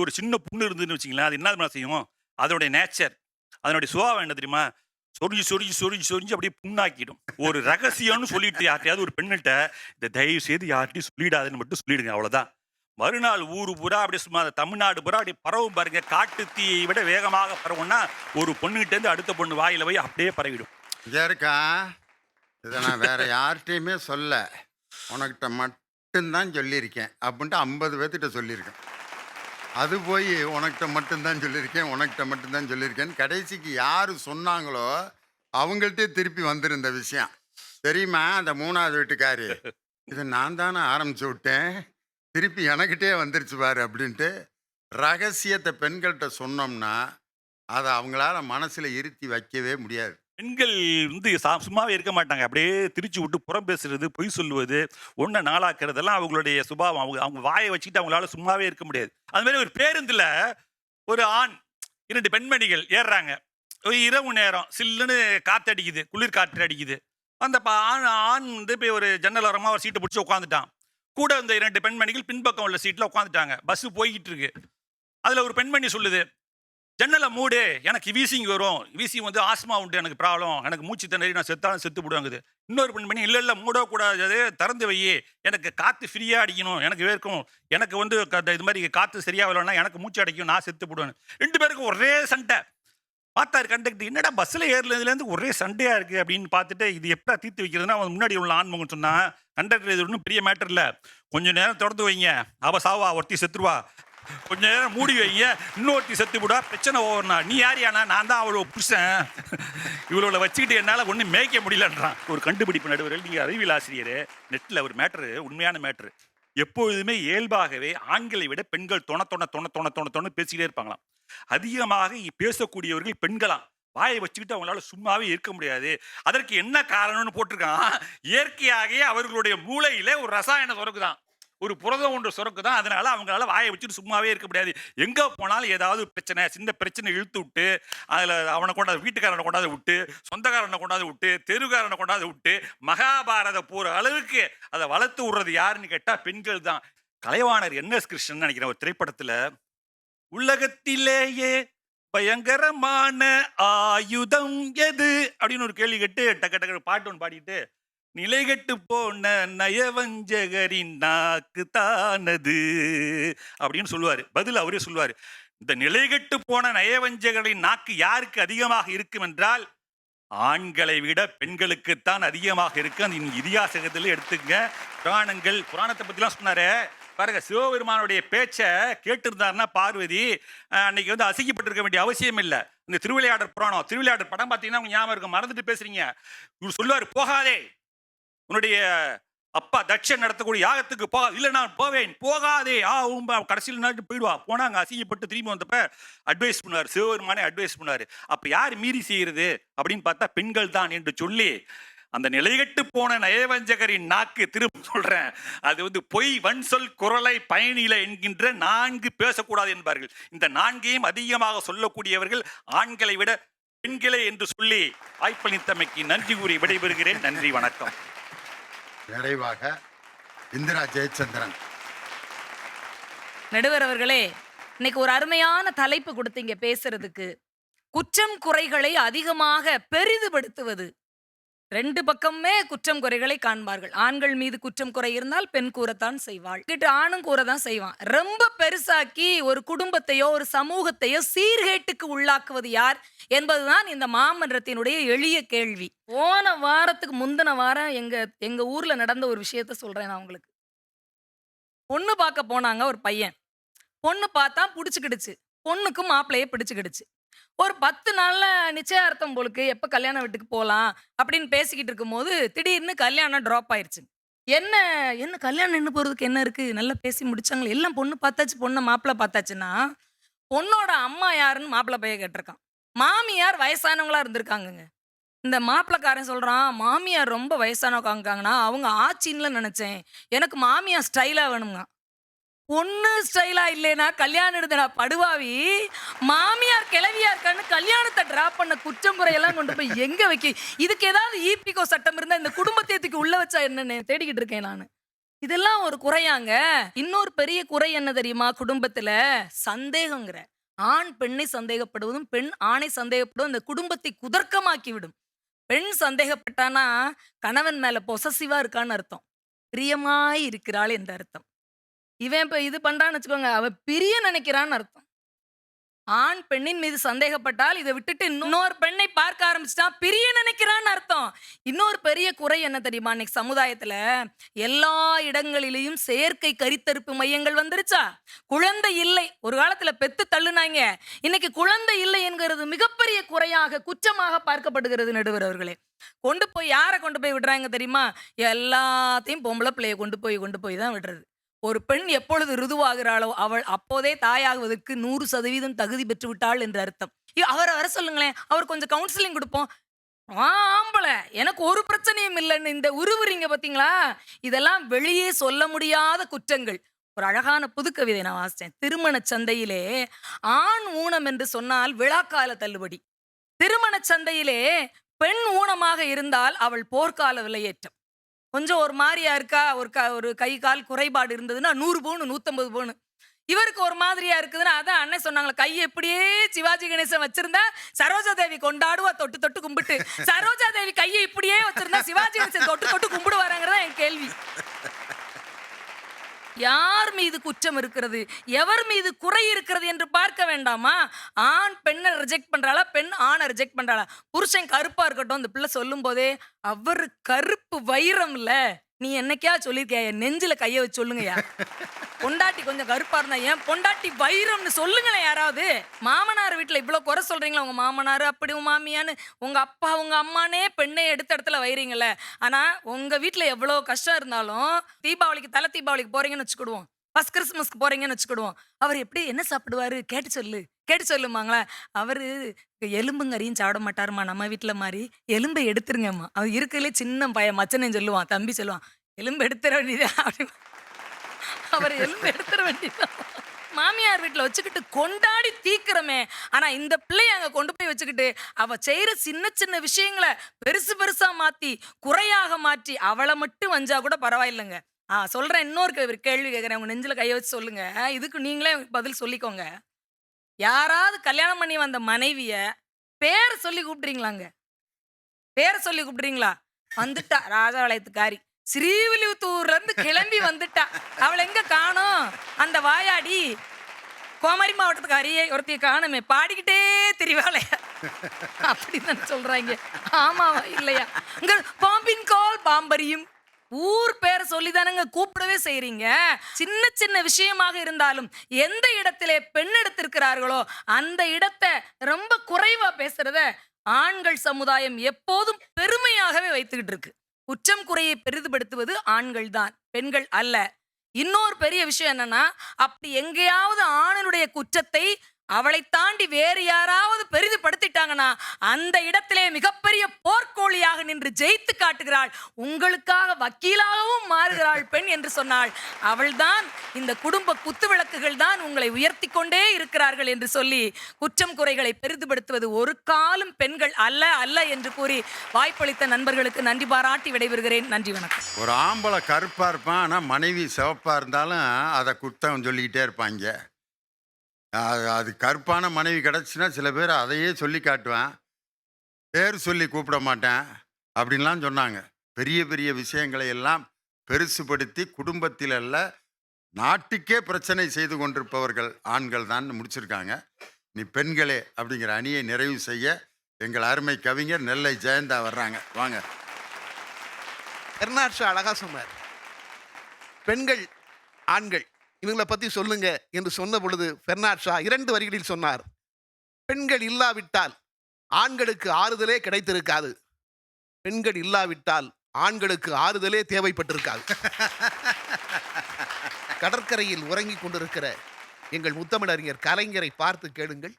ஒரு சின்ன புண்ணு இருந்துன்னு வச்சுங்களேன், அது என்ன செய்யும், அதனுடைய நேச்சர், அதனுடைய சுபாவம் என்ன தெரியுமா, சொரிஞ்சு சொரிஞ்சு சொரிஞ்சு சொரிஞ்சு அப்படியே புண்ணாக்கிடும். ஒரு ரகசியம்னு சொல்லிட்டு யார்ட்டையாவது ஒரு பெண்ணிட்ட இந்த தயவு செய்து யார்ட்டையும் சொல்லிடாதுன்னு மட்டும் சொல்லிடுங்க, அவ்வளவுதான். மறுநாள் ஊரு பூரா அப்படியே சும்மா தமிழ்நாடு பூரா அப்படி பரவும் பாருங்க. காட்டு தீயை விட வேகமாக பரவும்னா ஒரு பொண்ணுகிட்ட இருந்து அடுத்த பொண்ணு வாயில போய் அப்படியே பரவிடும். இங்கே இருக்கா, இதை நான் வேற யார்கிட்டையுமே சொல்ல, உனக்கிட்ட மட்டும்தான் சொல்லியிருக்கேன் அப்படின்ட்டு 50 பேர்த்திட்ட சொல்லியிருக்கேன். அது போய் உனக்கிட்ட மட்டும்தான் சொல்லியிருக்கேன், உனக்கிட்ட மட்டும்தான் சொல்லியிருக்கேன். கடைசிக்கு யாரு சொன்னாங்களோ அவங்கள்ட்டே திருப்பி வந்துரும் இந்த விஷயம். தெரியுமா அந்த 3வது வீட்டுக்காரி, "இத நான் தானே ஆரம்பிச்சு விட்டேன். திருப்பி எனக்கிட்டே வந்துருச்சு பாரு" அப்படின்ட்டு. ரகசியத்த பெண்கள்ட்ட சொன்னோம்னா, அத அவங்களால மனசுல இருத்தி வைக்கவே முடியாது. பெண்கள் வந்து சும்மாவே இருக்க மாட்டாங்க. அப்படியே திரிச்சு விட்டு புறம் பேசுறது, பொய் சொல்லுவது, ஒண்ண நாளாக்குறதெல்லாம் அவங்களுடைய சுபாவம். அவங்க அவங்க வாயை வச்சுக்கிட்டு அவங்களால சும்மாவே இருக்க முடியாது. அது மாதிரி ஒரு பேருந்துல ஒரு ஆண் 2 பெண்மணிகள் ஏறுறாங்க. ஒரு இரவு நேரம் சில்லுன்னு காத்தடிக்குது, குளிர் காற்று அடிக்குது. அந்த ஆண் ஆண் வந்து போய் ஒரு ஜன்னல் ஓரமா ஒரு சீட்ட புடிச்சு உட்காந்துட்டான். கூட இந்த 2 பெண்மணிகள் பின்பக்கம் உள்ள சீட்ல உட்காந்துட்டாங்க. பஸ் போய்கிட்டு இருக்கு. அதுல ஒரு பெண்மணி சொல்லுது, "ஜன்னலை மூடு, எனக்கு வீசிங் வரும். வீசிங் வந்து ஆஸ்மா உண்டு, எனக்கு ப்ராப்ளம். எனக்கு மூச்சு திணறி நான் செத்தாலும் செத்து போடுவாங்குது." இன்னொரு பெண்மணி, "இல்ல இல்ல மூடக்கூடாது, திறந்து வை. எனக்கு காத்து ஃப்ரீயா அடிக்கணும், எனக்கு வேர்க்கும். எனக்கு வந்து இது மாதிரி காத்து சரியா வரலன்னா எனக்கு மூச்சு அடைக்கும், நான் செத்து போடுவேன்." 2 பேருக்கும் ஒரே சண்டை. பார்த்தாரு கண்டக்டர், "என்னடா பஸ்ல ஏறுனதுலேருந்து ஒரே சண்டையா இருக்கு" அப்படின்னு பார்த்துட்டு, இது எப்படா தீர்த்து வைக்கிறதுன்னா அவன் முன்னாடி உள்ள ஆண்மகன் சொன்னா, "கண்டக்டர், இது ஒன்றும் பெரிய மேட்டர் இல்ல. கொஞ்ச நேரம் திறந்து வைங்க, அவ சாவா, ஒருத்தி செத்துருவா. கொஞ்ச நேரம் மூடி வைங்க, இன்னொருத்தி செத்து போடுவா, பிரச்சனை ஓவர்னா. நீ யாரியானா? நான் தான் அவளோட புருஷன். இவளோட வச்சுக்கிட்டு என்னால ஒன்றும் மேய்க்க முடியலன்றான்." ஒரு கண்டுபிடிப்பு நடுவர்கள், நீங்க அறிவியல் ஆசிரியர், நெட்ல ஒரு மேட்ரு, உண்மையான மேட்ரு. எப்பொழுதுமே இயல்பாகவே ஆண்களை விட பெண்கள் தொண தொண தொண தொண தொண தொண பேசிக்கிட்டே இருப்பாங்களாம். அதிகமாக பேசக்கூடியவர்கள் பெண்களாம். வாயை வச்சுக்கிட்டு அவங்களால சும்மாவே இருக்க முடியாது. அதற்கு என்ன காரணம்னு போட்டிருக்கான். இயற்கையாகவே அவர்களுடைய மூளையில ஒரு ரசாயன சுரக்குதான், ஒரு புரதம் ஒன்று சுரக்குதான். அதனால அவங்களால வாயை வச்சுட்டு சும்மாவே இருக்க முடியாது. எங்க போனாலும் ஏதாவது பிரச்சனை, சின்ன பிரச்சனை இழுத்து விட்டு, அதுல அவனை கொண்டாந்து, வீட்டுக்காரனை கொண்டாந்து விட்டு, சொந்தக்காரனை கொண்டாந்து விட்டு, தெருக்காரனை கொண்டாந்து விட்டு, மகாபாரத போர் அளவுக்கு அதை வளர்த்து விடுறது யாருன்னு கேட்டா பெண்கள் தான். கலைவாணர் NS கிருஷ்ணன் நினைக்கிறேன் ஒரு திரைப்படத்துல, "உலகத்திலேயே பயங்கரமான ஆயுதம் எது?" அப்படின்னு ஒரு கேள்வி கேட்டு டக்கு டக்கு பாட்டு ஒன்று பாடிட்டு, "நிலைகெட்டு போன நயவஞ்சகரின் நாக்கு தானது" அப்படின்னு சொல்லுவாரு. பதில் அவரே சொல்லுவாரு. இந்த நிலைகெட்டு போன நயவஞ்சகரின் நாக்கு யாருக்கு அதிகமாக இருக்கும் என்றால், ஆண்களை விட பெண்களுக்குத்தான் அதிகமாக இருக்கு. அந்த இதிகாசத்துல எடுத்துங்க. புராணத்தை பத்திலாம் சொன்னாரு பாருங்க. சிவபெருமானுடைய பேச்ச கேட்டிருந்தாருன்னா பார்வதி அன்னைக்கு வந்து அசிங்கப்பட்டிருக்க வேண்டிய அவசியம் இல்லை. இந்த திருவிளையாடற் புராணம், திருவிளையாடற் படம் பார்த்தீங்கன்னா உங்களுக்கு ஞாபகம் இருக்கும். மறந்துட்டு பேசுறீங்க. இவர் சொல்லுவாரு, "போகாதே, உன்னுடைய அப்பா தட்சன் நடத்தக்கூடிய யாகத்துக்கு போ." "இல்ல நான் போவேன்." "போகாதே." கடைசியில் நாட்டு போயிடுவா. போனா அங்க அசிங்கப்பட்டு திரும்பி வந்தப்ப அட்வைஸ் பண்ணாரு, சிவபெருமானே அட்வைஸ் பண்ணாரு. அப்ப யார் மீறி செய்யறது அப்படின்னு பார்த்தா பெண்கள் தான் என்று சொல்லி, அந்த நிலைகெட்டு போன நயவஞ்சகரின் நாக்கு, திரும்ப சொல்றேன், அது வந்து பொய் வன் சொல் குரலை பயனில என்கின்ற 4 பேசக்கூடாது என்பார்கள். இந்த 4ஐயும் அதிகமாக சொல்லக்கூடியவர்கள் ஆண்களை விட பெண்களே என்று சொல்லி வாய்ப்பளித்தமைக்கு நன்றி கூறி விடைபெறுகிறேன். நன்றி, வணக்கம். நிறைவாக இந்திரா ஜெயச்சந்திரன். நடுவர் அவர்களே, இன்னைக்கு ஒரு அருமையான தலைப்பு கொடுத்தீங்க பேசுறதுக்கு. குற்றம் குறைகளை அதிகமாக பெரிதுபடுத்துவது. 2 பக்கமுமே குற்றம் குறைகளை காண்பார்கள். ஆண்கள் மீது குற்றம் குறை இருந்தால் பெண் கூறத்தான் செய்வாள், கிட்ட ஆணும் கூறதான் செய்வான். ரொம்ப பெருசாக்கி ஒரு குடும்பத்தையோ ஒரு சமூகத்தையோ சீர்கேட்டுக்கு உள்ளாக்குவது யார் என்பதுதான் இந்த மாமன்றத்தினுடைய எளிய கேள்வி. போன வாரத்துக்கு முந்தின வாரம் எங்க ஊர்ல நடந்த ஒரு விஷயத்த சொல்றேன் நான் உங்களுக்கு. பொண்ணு பார்க்க போனாங்க ஒரு பையன். பொண்ணு பார்த்தா புடிச்சுக்கிடுச்சு. பொண்ணுக்கும் மாப்பிள்ளையே பிடிச்சுக்கிடுச்சு. ஒரு 10 நாள்ல நிச்சயார்த்தம் போலுக்கு, எப்ப கல்யாண வீட்டுக்கு போலாம் அப்படின்னு பேசிக்கிட்டு இருக்கும்போது திடீர்னு கல்யாணம் டிராப் ஆயிருச்சு. என்ன என்ன கல்யாணம் நின்னு போறதுக்கு என்ன இருக்கு? நல்லா பேசி முடிச்சாங்களே. எல்லாம் பொண்ணு பார்த்தாச்சு, பொண்ண மாப்பிள்ளை பார்த்தாச்சுன்னா, பொண்ணோட அம்மா யாருன்னு மாப்பிள்ளை பையன் கேட்டிருக்கான். மாமியார் வயசானவங்களா இருந்திருக்காங்கங்க. இந்த மாப்பிள்ளைக்காரன் சொல்றான், "மாமியார் ரொம்ப வயசானவங்க இருக்காங்கன்னா, அவங்க ஆச்சின்ல நினைச்சேன். எனக்கு மாமியார் ஸ்டைலா வேணுங்க." பொண்ணு ஸ்டைலா இல்லைனா கல்யாணம் எடுத்தடா படுவாவி. மாமியார் கிளவியா இருக்கான்னு கல்யாணத்தை டிராப் பண்ண குற்றம் குறையெல்லாம் கொண்டு போய் எங்க வைக்க? இதுக்கு ஏதாவது ஈபிகோ சட்டம் இருந்தா இந்த குடும்பத்தை உள்ள வச்சா என்னன்னு தேடிக்கிட்டு இருக்கேன் நானு. இதெல்லாம் ஒரு குறையாங்க. இன்னொரு பெரிய குறை என்ன தெரியுமா? குடும்பத்துல சந்தேகங்கிற. ஆண் பெண்ணை சந்தேகப்படுவதும் பெண் ஆணை சந்தேகப்படுவதும் இந்த குடும்பத்தை குதர்க்கமாக்கி விடும். பெண் சந்தேகப்பட்டானா கணவன் மேல பொசசிவா இருக்கான்னு அர்த்தம். பிரியமாய் இருக்கிறாள் என்ற அர்த்தம். இவன் இப்ப இது பண்றான்னு வச்சுக்கோங்க, அவ பிரிய நினைக்கிறான்னு அர்த்தம். ஆண் பெண்ணின் மீது சந்தேகப்பட்டால் இதை விட்டுட்டு இன்னொரு பெண்ணை பார்க்க ஆரம்பிச்சிட்டா பிரிய நினைக்கிறான்னு அர்த்தம். இன்னொரு பெரிய குறை என்ன தெரியுமா? இன்னைக்கு சமுதாயத்துல எல்லா இடங்களிலேயும் செயற்கை கருத்தரிப்பு மையங்கள் வந்துருச்சா? குழந்தை இல்லை. ஒரு காலத்துல பெத்து தள்ளுனாங்க. இன்னைக்கு குழந்தை இல்லை என்கிறது மிகப்பெரிய குறையாக, குற்றமாக பார்க்கப்படுகிறது. நடுவர் அவர்களே, கொண்டு போய் யாரை கொண்டு போய் விடுறாங்க தெரியுமா? எல்லாத்தையும் பொம்பளை பிள்ளைய கொண்டு போய் தான் விடுறது. ஒரு பெண் எப்பொழுது ருதுவாகிறாளோ அவள் அப்போதே தாயாகுவதற்கு 100% தகுதி பெற்று விட்டாள் என்று அர்த்தம். அவரை வர சொல்லுங்களேன், அவர் கொஞ்சம் கவுன்சிலிங் கொடுப்போம். ஆம்பளை எனக்கு ஒரு பிரச்சனையும் இல்லைன்னு இந்த உருவுறீங்க பாத்தீங்களா? இதெல்லாம் வெளியே சொல்ல முடியாத குற்றங்கள். ஒரு அழகான புதுக்கவிதை நான் வாசிச்சேன். திருமண சந்தையிலே ஆண் ஊனம் என்று சொன்னால் விழாக்கால தள்ளுபடி. திருமண சந்தையிலே பெண் ஊனமாக இருந்தால் அவள் போர்க்கால விலையேற்றம். கொஞ்சம் ஒரு மாதிரியா இருக்கா, ஒரு கை கால் குறைபாடு இருந்ததுன்னா 100 பவுன் 150 பவுன். இவருக்கு ஒரு மாதிரியா இருக்குதுன்னா, அதான் அண்ணன் சொன்னாங்களே, கையை இப்படியே சிவாஜி கணேசன் வச்சிருந்தா சரோஜா தேவி கொண்டாடுவா தொட்டு தொட்டு கும்பிட்டு. சரோஜா தேவி கையை இப்படியே வச்சிருந்தா சிவாஜி கணேசன் தொட்டு தொட்டு கும்பிடுவாராங்கிறதா என் கேள்வி. யார் மீது குற்றம் இருக்கிறது, எவர் மீது குறை இருக்கிறது என்று பார்க்க வேண்டாமா? ஆண் பெண்ணை ரிஜெக்ட் பண்றாளா, பெண் ஆணை ரிஜெக்ட் பண்றாளா? புருஷன் கருப்பா இருக்கட்டும், இந்த பிள்ளை சொல்லும் போதே அவர் கருப்பு வைரம்ல. நீ என்னைக்கா சொல்லிருக்கியா? என் நெஞ்சில கைய வச்சு சொல்லுங்கயா. பொண்டாட்டி கொஞ்சம் கருப்பா இருந்தா ஏன் பொண்டாட்டி வைரம்னு சொல்லுங்களேன் யாராவது. மாமனார் வீட்டுல இவ்வளவு குறை சொல்றீங்களா? உங்க மாமனார் அப்படி, உங்க மாமியான்னு, உங்க அப்பா உங்க அம்மானே பெண்ணை எடுத்த இடத்துல வைறீங்கல்ல. ஆனா உங்க வீட்டுல எவ்வளவு கஷ்டம் இருந்தாலும் தீபாவளிக்கு தலை தீபாவளிக்கு போறீங்கன்னு வச்சுக்கிடுவோம், ஃபர்ஸ்ட் கிறிஸ்துமஸ்க்கு போறீங்கன்னு வச்சுக்கிடுவோம், அவர் எப்படி என்ன சாப்பிடுவாரு கேட்டு சொல்லுமாங்களா? அவரு எலும்புங்கறியும் சாப்பிட மாட்டாருமா நம்ம வீட்டுல மாதிரி. எலும்பை எடுத்துருங்கம்மா. அவர் இருக்கிறதுலே சின்ன பையன் மச்சனேன்னு சொல்லுவான், தம்பி சொல்லுவான், எலும்பு எடுத்துட வேண்டியதா அப்படி. அவர் எலும்பு எடுத்துட வேண்டியதான். மாமியார் வீட்டுல வச்சுக்கிட்டு கொண்டாடி தீக்கிறமே. ஆனா இந்த பிள்ளைய அங்க கொண்டு போய் வச்சுக்கிட்டு அவ செய்யற சின்ன சின்ன விஷயங்களை பெருசு பெருசா மாத்தி குறையாக மாற்றி அவளை மட்டும் வஞ்சா கூட பரவாயில்லைங்க. சொல்றேன், இன்னொரு கேள்வி கேட்கிறேன், உங்க நெஞ்சில கைய வச்சு சொல்லுங்க. இதுக்கு நீங்களே பதில் சொல்லிக்கோங்க. யாராவது கல்யாணம் பண்ணி வந்த மனைவிய பேரை சொல்லி கூப்பிடுறீங்களாங்க? பேரை சொல்லி கூப்பிடுறீங்களா? வந்துட்டா ராஜபாளையத்துக்காரி, ஸ்ரீவில்லிபுத்தூர்ல இருந்து கிளம்பி வந்துட்டா, அவளை எங்க காணோம்? அந்த வாயாடி கோமரி மாவட்டத்துக்காரி ஒருத்தைய காணுமே, பாடிக்கிட்டே திரிவாளே அப்படின்னு சொல்றாங்க. ஆமாவா இல்லையா? இங்க பாம்பின் கால் பாம்பரியும் ஊர் பேரை சொல்லிதானங்க கூப்பிடவே செய்றீங்க. சின்ன சின்ன விஷயமாக இருந்தாலும் எந்த இடத்திலே பெண் எடுத்திருக்கிறார்களோ அந்த இடத்தை ரொம்ப குறைவா பேசுறத ஆண்கள் சமுதாயம் எப்போதும் பெருமையாகவே வைத்துக்கிட்டு இருக்கு. குற்றம் குறையை பெரிதுபடுத்துவது ஆண்கள் தான், பெண்கள் அல்ல. இன்னொரு பெரிய விஷயம் என்னன்னா, அப்படி எங்கேயாவது ஆணனுடைய குற்றத்தை அவளை தாண்டி வேறு யாராவது பெரிதுபடுத்திட்டாங்கன்னா அந்த இடத்திலே மிகப்பெரிய போர்க்கோழியாக நின்று ஜெயித்து காட்டுகிறாள், உங்களுக்காக வக்கீலாகவும் மாறுகிறாள் பெண் என்று சொன்னாள். அவள்தான் இந்த குடும்ப குத்துவிளக்குகள் தான் உங்களை உயர்த்தி கொண்டே இருக்கிறார்கள் என்று சொல்லி குற்றம் குறைகளை பெரிதுபடுத்துவது ஒரு காலம் பெண்கள் அல்ல அல்ல என்று கூறி வாய்ப்பளித்த நண்பர்களுக்கு நன்றி பாராட்டி விடைபெறுகிறேன். நன்றி, வணக்கம். ஒரு ஆம்பளை கருப்பா இருப்பான், ஆனா மனைவி சிவப்பா இருந்தாலும் அதை குத்தம் சொல்லிக்கிட்டே இருப்பாங்க. அது கருப்பான மனைவி கிடச்சுன்னா சில பேர் அதையே சொல்லி காட்டுவேன், பேர் சொல்லி கூப்பிட மாட்டேன் அப்படின்லாம் சொன்னாங்க. பெரிய பெரிய விஷயங்களை எல்லாம் பெருசுபடுத்தி குடும்பத்தில் அல்ல நாட்டுக்கே பிரச்சனை செய்து கொண்டிருப்பவர்கள் ஆண்கள் தான் முடிச்சிருக்காங்க. நீ பெண்களே அப்படிங்கிற அணியை நிறைவு செய்ய எங்கள் அருமை கவிஞர் நெல்லை ஜெயந்தா வர்றாங்க. வாங்க. பெர்னாட் ஷா அழகா சொன்னார், பெண்கள் ஆண்கள் இவங்களை பற்றி சொல்லுங்க என்று சொன்ன பொழுது பெர்னாட் ஷா 2 வரிகளில் சொன்னார், பெண்கள் இல்லாவிட்டால் ஆண்களுக்கு ஆறுதலே கிடைத்திருக்காது, பெண்கள் இல்லாவிட்டால் ஆண்களுக்கு ஆறுதலே தேவைப்பட்டிருக்காது. கடற்கரையில் உறங்கிக் கொண்டிருக்கிற எங்கள் முத்தமிழறிஞர் கலைஞரை பார்த்து கேளுங்கள்,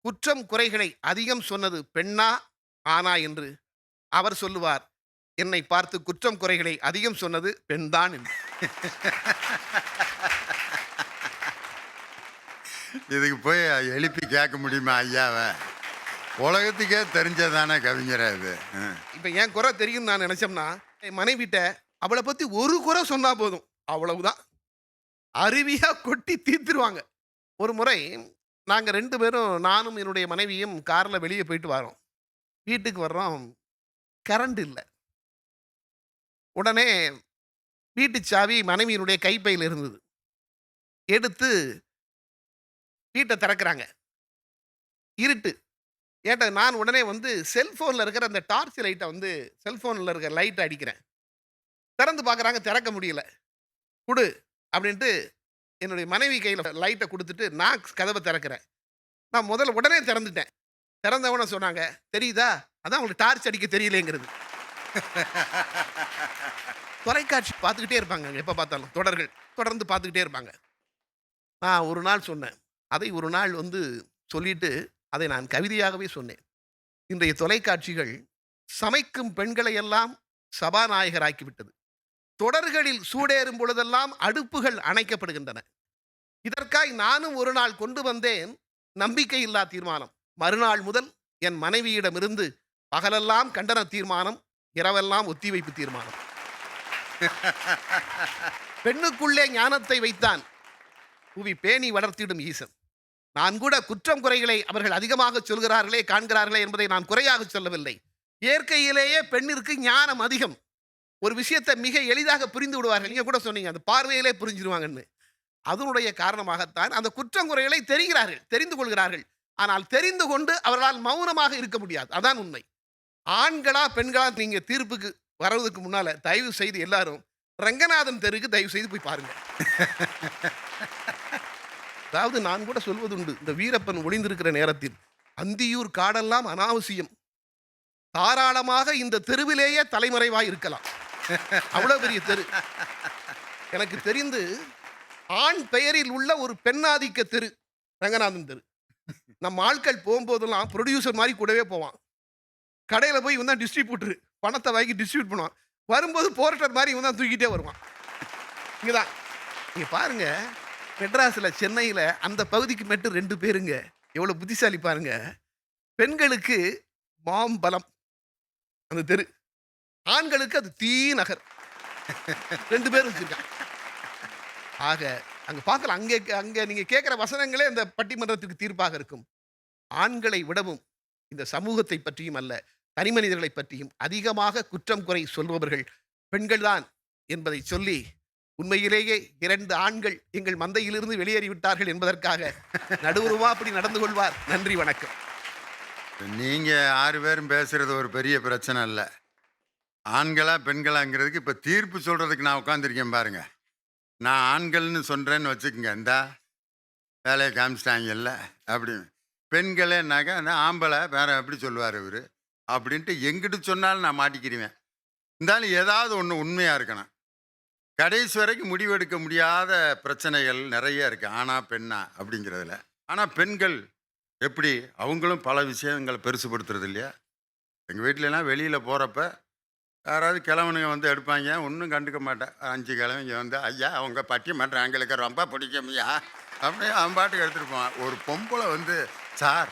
குற்றம் குறைகளை அதிகம் சொன்னது பெண்ணா ஆனா என்று. அவர் சொல்லுவார், என்னை பார்த்து குற்றம் குறைகளை அதிகம் சொன்னது பெண்தான் என்று. இதுக்கு போய் எழுப்பி கேட்க முடியுமா ஐயாவை? உலகத்துக்கே தெரிஞ்சதானே கவிஞர் அது. இப்போ என் குறை தெரியும் நான் நினைச்சோம்னா என் மனைவிட்ட அவளை பற்றி ஒரு குறை சொன்னா போதும், அவ்வளவுதான், அருவியா கொட்டி தீர்த்துருவாங்க. ஒரு முறை நாங்கள் 2 பேரும், நானும் என்னுடைய மனைவியும் காரில் வெளியே போயிட்டு வரோம். வீட்டுக்கு வர்றோம், கரண்ட் இல்லை. உடனே வீட்டு சாவி மனைவியினுடைய கைப்பையில் இருந்தது. எடுத்து வீட்டை திறக்கிறாங்க. இருட்டு. ஏன்டா நான் உடனே வந்து செல்ஃபோன்ல இருக்கிற அந்த டார்ச் லைட்ட வந்து செல்ஃபோன்ல இருக்கிற லைட்ட அடிக்கிறேன். திறந்து பார்க்குறாங்க, திறக்க முடியல. குடு அப்படின்ட்டு என்னுடைய மனைவி கையில லைட்ட குடுத்துட்டு நான் கதவ திறக்கிறேன். நான் முதல்ல உடனே திறந்துட்டேன். திறந்தவொடனே சொன்னாங்க, "தெரியுதா? அதான் உங்களுக்கு டார்ச் அடிக்க தெரியலேங்கிறது." தொலைக்காட்சி பார்த்துக்கிட்டே இருப்பாங்க எப்ப பார்த்தாலும். தொடர்கள் தொடர்ந்து பார்த்துக்கிட்டே இருப்பாங்க. நான் ஒரு நாள் சொன்னேன். அதை ஒரு நாள் வந்து சொல்லிட்டு அதை நான் கவிதையாகவே சொன்னேன். இன்றைய தொலைக்காட்சிகள் சமைக்கும் பெண்களை எல்லாம் சபாநாயகராக்கி விட்டது. தொடர்களில் சூடேறும் பொழுதெல்லாம் அடுப்புகள் அணைக்கப்படுகின்றன. இதற்காய் நானும் ஒரு நாள் கொண்டு வந்தேன் நம்பிக்கை இல்லா தீர்மானம். மறுநாள் முதல் என் மனைவியிடமிருந்து பகலெல்லாம் கண்டன தீர்மானம், இரவெல்லாம் ஒத்திவைப்பு தீர்மானம். பெண்ணுக்குள்ளே ஞானத்தை வைத்தான் புவி பேணி வளர்த்திடும் ஈசன். நான் கூட குற்றம் குறைகளை அவர்கள் அதிகமாக சொல்கிறார்களே, காண்கிறார்களே என்பதை நான் குறையாக சொல்லவில்லை. இயற்கையிலேயே பெண்ணிற்கு ஞானம் அதிகம். ஒரு விஷயத்தை மிக எளிதாக புரிந்து விடுவார்கள். நீங்க கூட சொன்னீங்க, அந்த பார்வையிலே புரிஞ்சிருவாங்கன்னு. அதனுடைய காரணமாகத்தான் அந்த குற்றம் குறைகளை தெரிந்து கொள்கிறார்கள். ஆனால் தெரிந்து கொண்டு அவர்களால் மௌனமாக இருக்க முடியாது. அதான் உண்மை. ஆண்களா பெண்களா நீங்க தீர்ப்புக்கு வர்றதுக்கு முன்னால தயவு செய்து எல்லாரும் ரங்கநாதன் தெருக்கு தயவு செய்து போய் பாருங்க. அதாவது நான் கூட சொல்வதுண்டு, இந்த வீரப்பன் ஒளிந்திருக்கிற நேரத்தில் அந்தியூர் காடெல்லாம் அனாவசியம், தாராளமாக இந்த தெருவிலேயே தலைமறைவாய் இருக்கலாம். அவ்வளவு பெரிய தெரு. எனக்கு தெரிந்து ஆண் பெயரில் உள்ள ஒரு பெண்ணாதிக்க தெரு ரங்கநாதன் தெரு. நம்ம ஆட்கள் போகும்போதெல்லாம் ப்ரொடியூசர் மாதிரி கூடவே போவான். கடையில் போய் இவன் தான் டிஸ்ட்ரிபியூட்டர், பணத்தை வாங்கி டிஸ்ட்ரிபியூட் பண்ணுவான். வரும்போது போர்ட்டர் மாதிரி இவன் தான் தூக்கிட்டே வருவான். இங்கே தான் நீங்கள் பாருங்க, மெட்ராஸில் சென்னையில் அந்த பகுதிக்கு மட்டும் 2 பேருங்க. எவ்வளோ புத்திசாலி பாருங்க. பெண்களுக்கு மாம்பலம் அந்த தெரு, ஆண்களுக்கு அது தீ நகர். 2 பேரும் வச்சிருக்காங்க. ஆக அங்கே பார்க்கலாம், அங்கே நீங்கள் கேட்குற வசனங்களே அந்த பட்டிமன்றத்துக்கு தீர்ப்பாக இருக்கும். ஆண்களை விடவும் இந்த சமூகத்தை பற்றியும் அல்ல, தனி மனிதர்களை பற்றியும் அதிகமாக குற்றம் குறை சொல்பவர்கள் பெண்கள்தான் என்பதை சொல்லி, உண்மையிலேயே 2 ஆண்கள் எங்கள் மந்தையிலிருந்து வெளியேறிவிட்டார்கள் என்பதற்காக நடுவருமா அப்படி நடந்து கொள்வார். நன்றி, வணக்கம். நீங்க 6 பேரும் பேசுறது ஒரு பெரிய பிரச்சனை இல்லை. ஆண்களா பெண்களாங்கிறதுக்கு இப்போ தீர்ப்பு சொல்றதுக்கு நான் உட்காந்துருக்கேன் பாருங்க. நான் ஆண்கள்னு சொல்றேன்னு வச்சுக்கோங்க, இந்தா வேலையை காமிச்சிட்டாங்கல்ல அப்படின்னு. பெண்களேனாக்கா அந்த ஆம்பளை வேற எப்படி சொல்லுவார் இவர் அப்படின்ட்டு எங்கிட்டு சொன்னாலும் நான் மாட்டிக்கிடுவேன். இருந்தாலும் ஏதாவது ஒன்று உண்மையாக இருக்கணும். கடைசி வரைக்கும் முடிவெடுக்க முடியாத பிரச்சனைகள் நிறைய இருக்குது, ஆணா பெண்ணா அப்படிங்கிறதுல. ஆனால் பெண்கள் எப்படி, அவங்களும் பல விஷயங்களை பெருசுப்படுத்துறது இல்லையா? எங்கள் வீட்டிலலாம் வெளியில் போகிறப்ப யாராவது கிழவனுங்க வந்து எடுப்பாங்க, ஒன்றும் கண்டுக்க மாட்டேன். 5 கிழவங்க வந்து, ஐயா அவங்க பட்டிமன்றம் எங்களுக்கு ரொம்ப பிடிக்கும்யா அப்படியே அவன் பாட்டுக்கு எடுத்துகிட்டு போவான். ஒரு பொம்பளை வந்து, சார்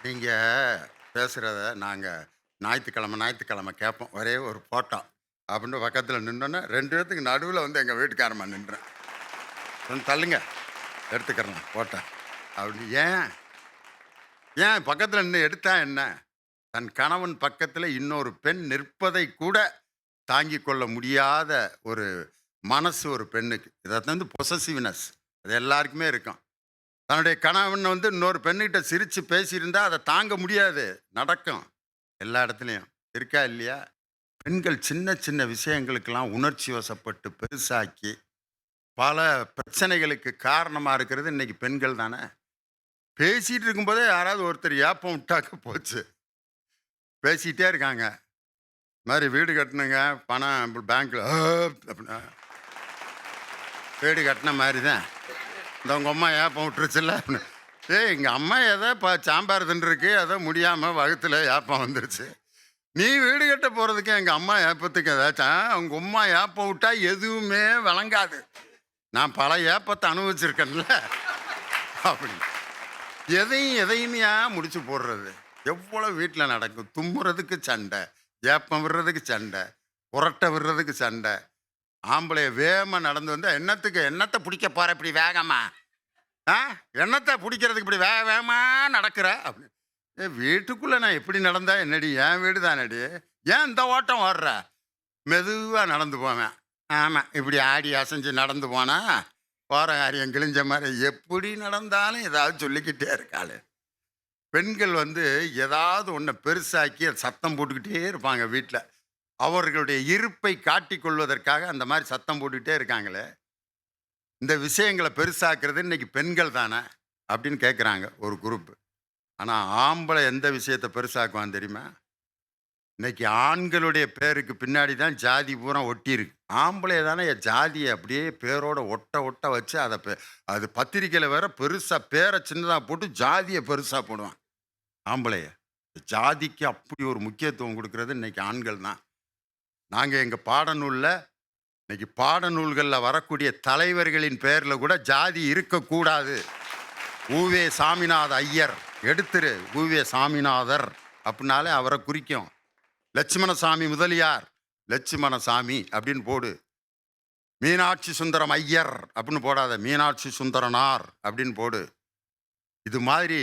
நீங்கள் பேசுகிறத நாங்கள் ஞாயிற்றுக்கிழமை கேட்போம், ஒரே ஒரு போட்டோ அப்படின்னு பக்கத்தில் நின்னோன்னே 2 பேர்த்துக்கு நடுவில் வந்து எங்கள் வீட்டுக்காரம்மா நின்றேன். கொஞ்சம் தள்ளுங்க எடுத்துக்கிறலாம் போட்டோ அப்படின்னு. ஏன் பக்கத்தில் நின்று எடுத்தா என்ன? தன் கணவன் பக்கத்தில் இன்னொரு பெண் நிற்பதை கூட தாங்கி கொள்ள முடியாத ஒரு மனசு ஒரு பெண்ணுக்கு. இதை வந்து பொசசிவ்னஸ், அது எல்லாருக்குமே இருக்கும். தன்னுடைய கணவன் வந்து இன்னொரு பெண்ணுகிட்ட சிரித்து பேசியிருந்தா அதை தாங்க முடியாது, நடக்கும் எல்லா இடத்துலையும். இருக்கா இல்லையா? பெண்கள் சின்ன சின்ன விஷயங்களுக்கெல்லாம் உணர்ச்சி வசப்பட்டு பெருசாக்கி பல பிரச்சனைகளுக்கு காரணமாக இருக்கிறது இன்னைக்கு பெண்கள் தானே. பேசிகிட்டு இருக்கும்போதே யாராவது ஒருத்தர் ஏப்பம் விட்டாக்க போச்சு, பேசிகிட்டே இருக்காங்க. இது மாதிரி வீடு கட்டணுங்க, பணம் பேங்க்கில் அப்படின்னா வீடு கட்டின மாதிரி தான் இந்த உங்கள் அம்மா ஏப்பம் விட்டுருச்சுல்ல. எங்கள் அம்மா ஏதோ சாம்பார் தின்றுருக்கு, ஏதோ முடியாமல் வகுத்தில் ஏப்பம் வந்துருச்சு. நீ வீடு கட்ட போகிறதுக்கு எங்கள் அம்மா ஏப்பத்துக்கு ஏதாச்சும் உங்கள் அம்மா ஏப்பம் விட்டா எதுவுமே விளங்காது. நான் பல ஏப்பத்தை அனுபவிச்சிருக்கேன்ல அப்படி. எதையுமையா முடிச்சு போடுறது எவ்வளோ வீட்டில் நடக்கும். தும்புறதுக்கு சண்டை, ஏப்பம் விடுறதுக்கு சண்டை, புரட்டை விடுறதுக்கு சண்டை. ஆம்பளைய வேகமாக நடந்து வந்தால் என்னத்தை பிடிக்க போகிற இப்படி வேகமா? என்னத்தை பிடிக்கிறதுக்கு இப்படி வேகமாக நடக்கிற அப்படின்னு. வீட்டுக்குள்ளே நான் எப்படி நடந்தா என்னடி, என் வீடு தானடி, ஏன் இந்த ஓட்டம் ஓடுற? மெதுவாக நடந்து போவேன். ஆமாம், இப்படி ஆடி அசைஞ்சு நடந்து போனால் போகிற காரியம் கிழிஞ்ச மாதிரி எப்படி நடந்தாலும் ஏதாவது சொல்லிக்கிட்டே இருக்காள். பெண்கள் வந்து ஏதாவது ஒன்றை பெருசாக்கி சத்தம் போட்டுக்கிட்டே இருப்பாங்க வீட்டில். அவர்களுடைய இருப்பை காட்டிக்கொள்வதற்காக அந்த மாதிரி சத்தம் போட்டுக்கிட்டே இருக்காங்களே, இந்த விஷயங்களை பெருசாக்குறது இன்னைக்கு பெண்கள் தானே அப்படின்னு கேட்குறாங்க ஒரு குரூப். ஆனால் ஆம்பளை எந்த விஷயத்தை பெருசாக்குவான் தெரியுமா? இன்னைக்கு ஆண்களுடைய பேருக்கு பின்னாடி தான் ஜாதி பூரா ஒட்டி இருக்கு. ஆம்பளை தானே என் ஜாதியை அப்படியே பேரோட ஒட்ட வச்சு அதை அது பத்திரிக்கையில் வேற பெருசாக பேரை சின்னதாக போட்டு ஜாதியை பெருசாக போடுவான். ஆம்பளைய ஜாதிக்கு அப்படி ஒரு முக்கியத்துவம் கொடுக்கறது இன்னைக்கு ஆண்கள் தான். நாங்கள் எங்கள் பாடநூலில் இன்னைக்கு பாடநூல்களில் வரக்கூடிய தலைவர்களின் பேரில் கூட ஜாதி இருக்கக்கூடாது. ஊவே சாமிநாத ஐயர் எடுத்துரு, ஊவே சாமிநாதர் அப்படின்னாலே அவரை குறிக்கும். லட்சுமணசாமி முதலியார் லட்சுமணசாமி அப்படின்னு போடு. மீனாட்சி சுந்தரம் ஐயர் அப்படின்னு போடாத, மீனாட்சி சுந்தரனார் அப்படின்னு போடு. இது மாதிரி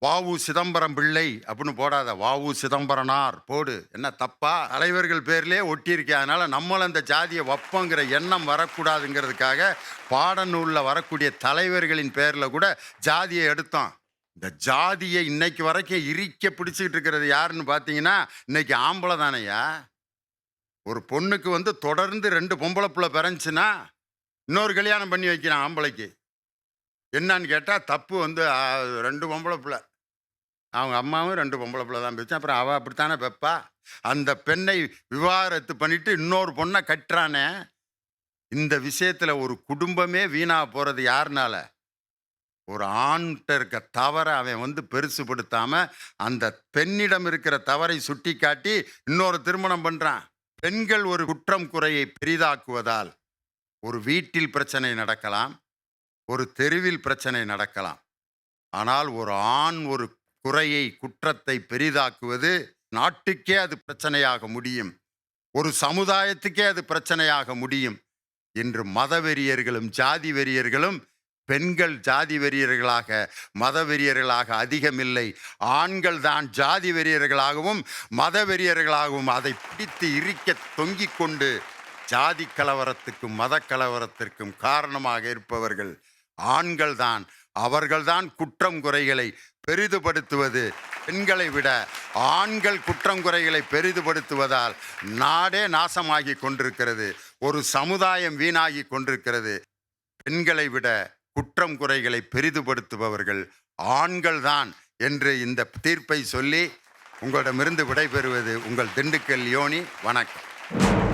வாவு சிதம்பரம் பிள்ளை அப்படின்னு போடாத, வாவு சிதம்பரனார் போடு. என்ன தப்பா? தலைவர்கள் பேர்லேயே ஒட்டியிருக்கே. அதனால நம்மளும் அந்த ஜாதியை வப்போங்கிற எண்ணம் வரக்கூடாதுங்கிறதுக்காக பாடநூலில் வரக்கூடிய தலைவர்களின் பேரில் கூட ஜாதியை எடுத்தோம். இந்த ஜாதியை இன்னைக்கு வரைக்கும் இறுக்க பிடிச்சிக்கிட்டு இருக்கிறது யாருன்னு பார்த்தீங்கன்னா இன்னைக்கு ஆம்பளை தானையா. ஒரு பொண்ணுக்கு வந்து தொடர்ந்து 2 பொம்பளை பிள்ளை பிறந்துச்சுன்னா இன்னொரு கல்யாணம் பண்ணி வைக்கிறான் ஆம்பளைக்கு. என்னன்னு கேட்டால் தப்பு வந்து 2 பொம்பளை பிள்ளை, அவங்க அம்மாவும் 2 பொம்பளை பிள்ளை தான் பிடிச்சான். அப்புறம் அவள் அப்படித்தானே பெப்பா. அந்த பெண்ணை விவாகரத்து பண்ணிட்டு இன்னொரு பொண்ணை கட்டுறானே. இந்த விஷயத்தில் ஒரு குடும்பமே வீணா போகிறது யாருனால? ஒரு ஆண்கிட்ட இருக்க தவறை அவன் வந்து பெருசுபடுத்தாம அந்த பெண்ணிடம் இருக்கிற தவறை சுட்டி காட்டி இன்னொரு திருமணம் பண்றான். பெண்கள் ஒரு குற்றம் குறையை பெரிதாக்குவதால் ஒரு வீட்டில் பிரச்சனை நடக்கலாம், ஒரு தெருவில் பிரச்சனை நடக்கலாம். ஆனால் ஒரு ஆண் ஒரு குறையை குற்றத்தை பெரிதாக்குவது நாட்டுக்கே அது பிரச்சனையாக முடியும், ஒரு சமுதாயத்துக்கே அது பிரச்சனையாக முடியும். இன்று மதவெறியர்களும் ஜாதி வெறியர்களும் பெண்கள் ஜாதி வெறியர்களாக மத வெறியர்களாக அதிகமில்லை. ஆண்கள் தான் ஜாதி வெறியர்களாகவும் மத வெறியர்களாகவும் அதை பிடித்து இறுக்க தொங்கிக் கொண்டு ஜாதி கலவரத்துக்கும் மத கலவரத்திற்கும் காரணமாக இருப்பவர்கள் ஆண்கள் தான். அவர்கள்தான் குற்றம் குறைகளை பெரிதுபடுத்துவது. பெண்களை விட ஆண்கள் குற்றம் குறைகளை பெரிதுபடுத்துவதால் நாடே நாசமாகி கொண்டிருக்கிறது, ஒரு சமுதாயம் வீணாகி கொண்டிருக்கிறது. பெண்களை விட குற்றம் குறைகளை பெரிதுபடுத்துபவர்கள் ஆண்கள்தான் என்று இந்த தீர்ப்பை சொல்லி உங்களிடமிருந்து விடைபெறுவது உங்கள் திண்டுக்கல் யோனி. வணக்கம்.